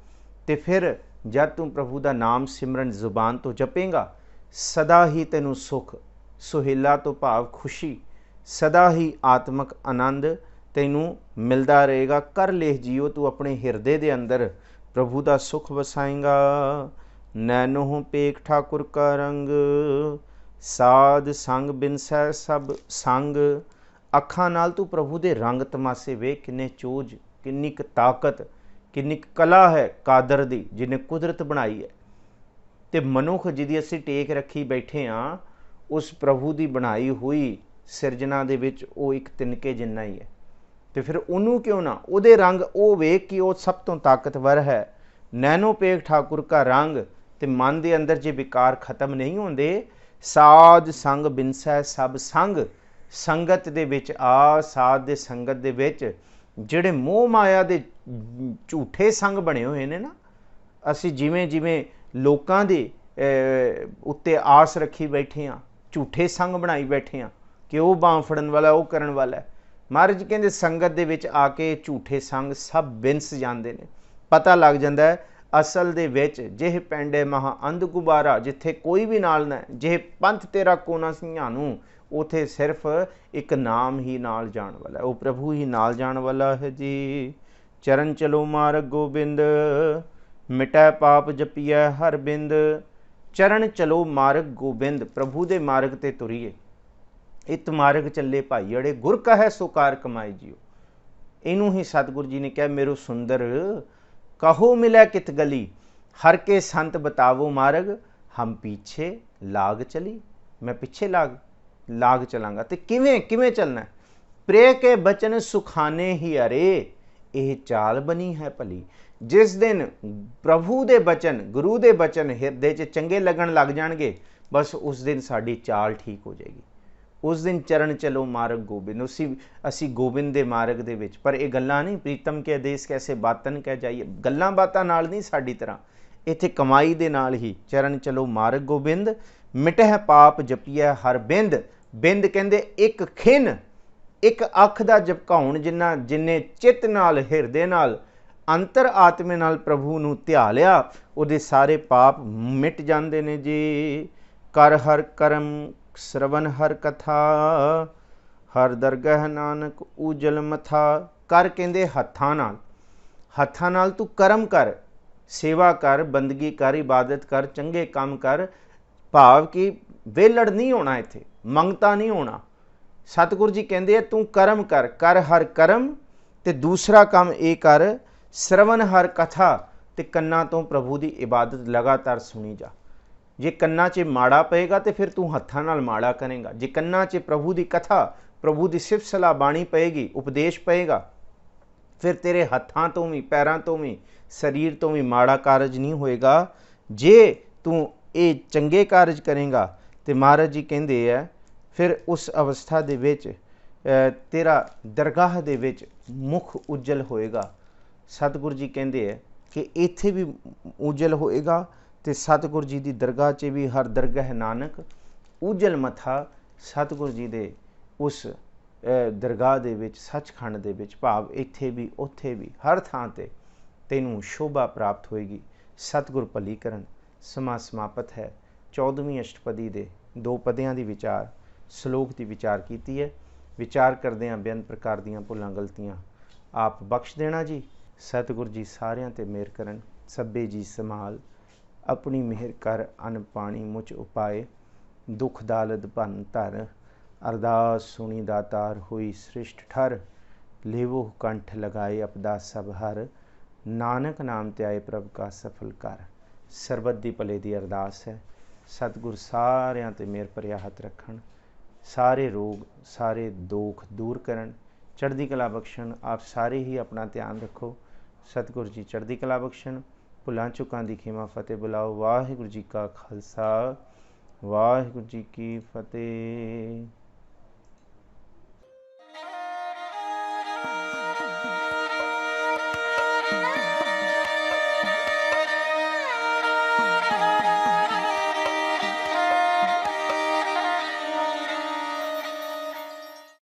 तो फिर जब तू प्रभु का नाम सिमरन जुबान तो जपेगा, सदा ही तेनू सुख, सुहेला तो भाव खुशी, सदा ही आत्मक आनंद तैनू मिलता रहेगा। कर लेह जियो, तू अपने हिरदे दे अंदर प्रभु का सुख वसाएगा। नैनो पेख ठाकुर का रंग, साध संग बिनसै सब संग। अखां नाल तू प्रभु दे रंग तमाशे वेख, किन्ने चोज, किन्नी क ताकत, किन्नी क कला है कादर दी, जिन्हें कुदरत बनाई है। तो मनुख जिहदी असीं टेक रखी बैठे हाँ, उस प्रभु की बनाई हुई सिरजना दे विच वो एक तिनके जिन्ना ही है। तो फिर उन्होंने क्यों ना उहदे रंग वो वेख कि वो सब तो ताकतवर है। नैनो पेख ठाकुर का रंग। तो मन के अंदर जे विकार खत्म नहीं होंदे, साध संग बिनसै सब संग। संगत दे विच आ, साध दे संगत दे विच जिहड़े मोह माया दे झूठे संग बने हुए ने ना, असी जिमें जिमें लोकां दे उत्ते आस रखी बैठे हाँ, झूठे संग बनाई बैठे हाँ कि वह बांह फड़न वाला, वो करन वाला है। महाराज जी कहते संगत दे विच आके झूठे संग सब बिनस जाते हैं। पता लग जाता है ਅਸਲ ਦੇ ਵਿੱਚ ਜਿਹ ਪੈਂਡੇ ਮਹਾ ਅੰਧ ਗੁਬਾਰਾ, ਜਿੱਥੇ ਕੋਈ ਵੀ ਨਾਲ ਨਾ, ਜਿਹ ਪੰਥ ਤੇਰਾ ਕੋਨਾ ਸਿੰਘਾਂ, ਉਥੇ ਸਿਰਫ ਇੱਕ ਨਾਮ ਹੀ ਨਾਲ ਜਾਣ ਵਾਲਾ, ਉਹ ਪ੍ਰਭੂ ਹੀ ਨਾਲ ਜਾਣ ਵਾਲਾ ਹੈ ਜੀ। ਚਰਨ ਚਲੋ ਮਾਰਗ ਗੋਬਿੰਦ, ਮਿਟੈ ਪਾਪ ਜਪੀਐ ਹਰ ਬਿੰਦ। ਚਰਨ ਚਲੋ ਮਾਰਗ ਗੋਬਿੰਦ, ਪ੍ਰਭੂ ਦੇ ਮਾਰਗ ਤੇ ਤੁਰੀਏ। ਇਤ ਮਾਰਗ ਚੱਲੇ ਭਾਈ ਅੜੇ, ਗੁਰ ਕਹੈ ਸੋ ਕਾਰ ਕਮਾਈ ਜਿਓ। ਇਹਨੂੰ ਹੀ ਸਤਿਗੁਰੂ ਜੀ ਨੇ ਕਿਹਾ, ਮੇਰੋ ਸੁੰਦਰ ਕਹੋ ਮਿਲੈ ਕਿਤ ਗਲੀ, ਹਰ ਕੇ ਸੰਤ ਬਤਾਵੋ ਮਾਰਗ, ਹਮ ਪੀਛੇ ਲਾਗ ਚਲੀ। ਮੈਂ ਪਿੱਛੇ ਲਾਗ ਚਲਾਂਗਾ। ਤੇ ਕਿਵੇਂ ਚੱਲਣਾ? ਪ੍ਰੇ ਕੇ ਬਚਨ ਸੁਖਾਨੇ ਹੀ ਅਰੇ, ਇਹ ਚਾਲ ਬਣੀ ਹੈ ਭਲੀ। ਜਿਸ ਦਿਨ ਪ੍ਰਭੂ ਦੇ ਬਚਨ, ਗੁਰੂ ਦੇ ਬਚਨ ਹਿਰਦੇ 'ਚ ਚੰਗੇ ਲੱਗਣ ਲੱਗ ਜਾਣਗੇ, ਬਸ ਉਸ ਦਿਨ ਸਾਡੀ ਚਾਲ ਠੀਕ ਹੋ ਜਾਏਗੀ। ਉਸ ਦਿਨ ਚਰਨ ਚਲੋ ਮਾਰਗ ਗੋਬਿੰਦ, ਅਸੀਂ ਗੋਬਿੰਦ ਦੇ ਮਾਰਗ ਦੇ ਵਿੱਚ। ਪਰ ਇਹ ਗੱਲਾਂ ਨਹੀਂ, ਪ੍ਰੀਤਮ ਕੇ ਦੇਸ ਕੈਸੇ ਬਾਤਨ ਕਹਿ ਜਾਈਏ, ਗੱਲਾਂ ਬਾਤਾਂ ਨਾਲ ਨਹੀਂ ਸਾਡੀ ਤਰ੍ਹਾਂ, ਇੱਥੇ ਕਮਾਈ ਦੇ ਨਾਲ ਹੀ। ਚਰਨ ਚਲੋ ਮਾਰਗ ਗੋਬਿੰਦ, ਮਿਟਹਿ ਪਾਪ ਜਪੀਐ ਹਰ ਬਿੰਦ। ਬਿੰਦ ਕਹਿੰਦੇ ਇੱਕ ਖਿੰਨ, ਇੱਕ ਅੱਖ ਦਾ ਝਪਕਾਉਣ ਜਿੰਨੇ ਚਿੱਤ ਨਾਲ, ਹਿਰਦੇ ਨਾਲ, ਅੰਤਰ ਆਤਮੇ ਨਾਲ ਪ੍ਰਭੂ ਨੂੰ ਧਿਆ ਲਿਆ, ਉਹਦੇ ਸਾਰੇ ਪਾਪ ਮਿਟ ਜਾਂਦੇ ਨੇ ਜੀ। ਕਰ ਹਰ ਕਰਮ ਸਰਵਨ ਹਰ ਕਥਾ, ਹਰ ਦਰਗਹ ਨਾਨਕ ਉਜਲ ਮਥਾ। ਕਰ ਕਹਿੰਦੇ ਹੱਥਾਂ ਨਾਲ ਤੂੰ ਕਰਮ ਕਰ, ਸੇਵਾ ਕਰ, ਬੰਦਗੀ ਕਰ, ਇਬਾਦਤ ਕਰ, ਚੰਗੇ ਕੰਮ ਕਰ। ਭਾਵ ਕਿ ਵਿਹਲੜ ਨਹੀਂ ਹੋਣਾ, ਇੱਥੇ ਮੰਗਤਾ ਨਹੀਂ ਹੋਣਾ। ਸਤਿਗੁਰੂ ਜੀ ਕਹਿੰਦੇ ਆ ਤੂੰ ਕਰਮ ਕਰ ਹਰ ਕਰਮ, ਤੇ ਦੂਸਰਾ ਕੰਮ ਇਹ ਕਰ ਸਰਵਨ ਹਰ ਕਥਾ, ਤੇ ਕੰਨਾਂ ਤੋਂ ਪ੍ਰਭੂ ਦੀ ਇਬਾਦਤ ਲਗਾਤਾਰ ਸੁਣੀ ਜਾ। ਜੇ ਕੰਨਾਂ 'ਚ ਮਾੜਾ ਪਏਗਾ ਤੇ ਫਿਰ ਤੂੰ ਹੱਥਾਂ ਨਾਲ ਮਾੜਾ ਕਰੇਗਾ। ਜੇ ਕੰਨਾਂ 'ਚ ਪ੍ਰਭੂ ਦੀ ਕਥਾ, ਪ੍ਰਭੂ ਦੀ ਸਿਫਤ ਸਲਾਹ ਬਾਣੀ ਪਏਗੀ, ਉਪਦੇਸ਼ ਪਏਗਾ, ਫਿਰ ਤੇਰੇ ਹੱਥਾਂ ਤੋਂ ਵੀ, ਪੈਰਾਂ ਤੋਂ ਵੀ, ਸਰੀਰ ਤੋਂ ਵੀ ਮਾੜਾ ਕਾਰਜ ਨਹੀਂ ਹੋਏਗਾ। ਜੇ ਤੂੰ ਇਹ ਚੰਗੇ ਕਾਰਜ ਕਰੇਗਾ ਤੇ ਮਹਾਰਾਜ ਜੀ ਕਹਿੰਦੇ ਆ ਫਿਰ ਉਸ ਅਵਸਥਾ ਦੇ ਵਿੱਚ ਤੇਰਾ ਦਰਗਾਹ ਦੇ ਵਿੱਚ ਮੁਖ ਉਜਲ ਹੋਏਗਾ। ਸਤਿਗੁਰੂ ਜੀ ਕਹਿੰਦੇ ਆ ਕਿ ਇੱਥੇ ਵੀ ਉਜਲ ਹੋਏਗਾ ਤੇ ਸਤਿਗੁਰੂ ਜੀ ਦੀ ਦਰਗਾਹ 'ਚ ਵੀ, ਹਰ ਦਰਗਹ ਨਾਨਕ ਉਜਲ ਮਥਾ। ਸਤਿਗੁਰੂ ਜੀ ਦੇ ਉਸ ਦਰਗਾਹ ਦੇ ਵਿੱਚ, ਸੱਚਖੰਡ ਦੇ ਵਿੱਚ, ਭਾਵ ਇੱਥੇ ਵੀ ਉੱਥੇ ਵੀ, ਹਰ ਥਾਂ ਤੇ ਤੈਨੂੰ ਸ਼ੋਭਾ ਪ੍ਰਾਪਤ ਹੋਏਗੀ। ਸਤਿਗੁਰ ਭਲੀ ਕਰਨ। ਸਮਾਂ ਸਮਾਪਤ ਹੈ। 14ਵੀਂ ਅਸ਼ਟਪਦੀ ਦੇ 2 ਪਦਿਆਂ ਦੀ ਵਿਚਾਰ, ਸ਼ਲੋਕ ਦੀ ਵਿਚਾਰ ਕੀਤੀ ਹੈ। ਵਿਚਾਰ ਕਰਦਿਆਂ ਬੇਅੰਤ ਪ੍ਰਕਾਰ ਦੀਆਂ ਭੁੱਲਾਂ ਗਲਤੀਆਂ ਆਪ ਬਖਸ਼ ਦੇਣਾ ਜੀ। ਸਤਿਗੁਰ ਜੀ ਸਾਰਿਆਂ ਤੇ ਮਿਹਰ ਕਰਨ। ਸਭੇ ਜੀ ਸੰਭਾਲ, ਆਪਣੀ ਮਿਹਰ ਕਰ, ਅੰਨ ਪਾਣੀ ਮੁਝ ਉਪਾਏ, ਦੁੱਖ ਦਾਲਦ ਭੰਨ ਧਰ, ਅਰਦਾਸ ਸੁਣੀ ਦਾਤਾਰ ਹੋਈ ਸ੍ਰਿਸ਼ਟ ਠਰ, ਲੇਵੋ ਕੰਠ ਲਗਾਏ ਅਪਦਾ ਸਭ ਹਰ, ਨਾਨਕ ਨਾਮ ਧਿਆਏ ਪ੍ਰਭ ਕਾ ਸਫਲ ਕਰ। ਸਰਬਤ ਦੀ ਭਲੇ ਦੀ ਅਰਦਾਸ ਹੈ। ਸਤਿਗੁਰ ਸਾਰਿਆਂ ਤੇ ਮਿਹਰ ਭਰਿਆ ਹੱਥ ਰੱਖਣ, ਸਾਰੇ ਰੋਗ, ਸਾਰੇ ਦੁੱਖ ਦੂਰ ਕਰਨ, ਚੜ੍ਹਦੀ ਕਲਾ ਬਖਸ਼ਣ। ਆਪ ਸਾਰੇ ਹੀ ਆਪਣਾ ਧਿਆਨ ਰੱਖੋ। ਸਤਿਗੁਰ ਜੀ ਚੜ੍ਹਦੀ ਕਲਾ ਬਖਸ਼ਣ। ਭੁੱਲਾਂ ਚੁੱਕਾਂ ਦੀ ਖਿਮਾ ਫਤਿਹ ਬੁਲਾਓ। ਵਾਹਿਗੁਰੂ ਜੀ ਕਾ ਖਾਲਸਾ, ਵਾਹਿਗੁਰੂ ਜੀ ਕੀ ਫਤਿਹ।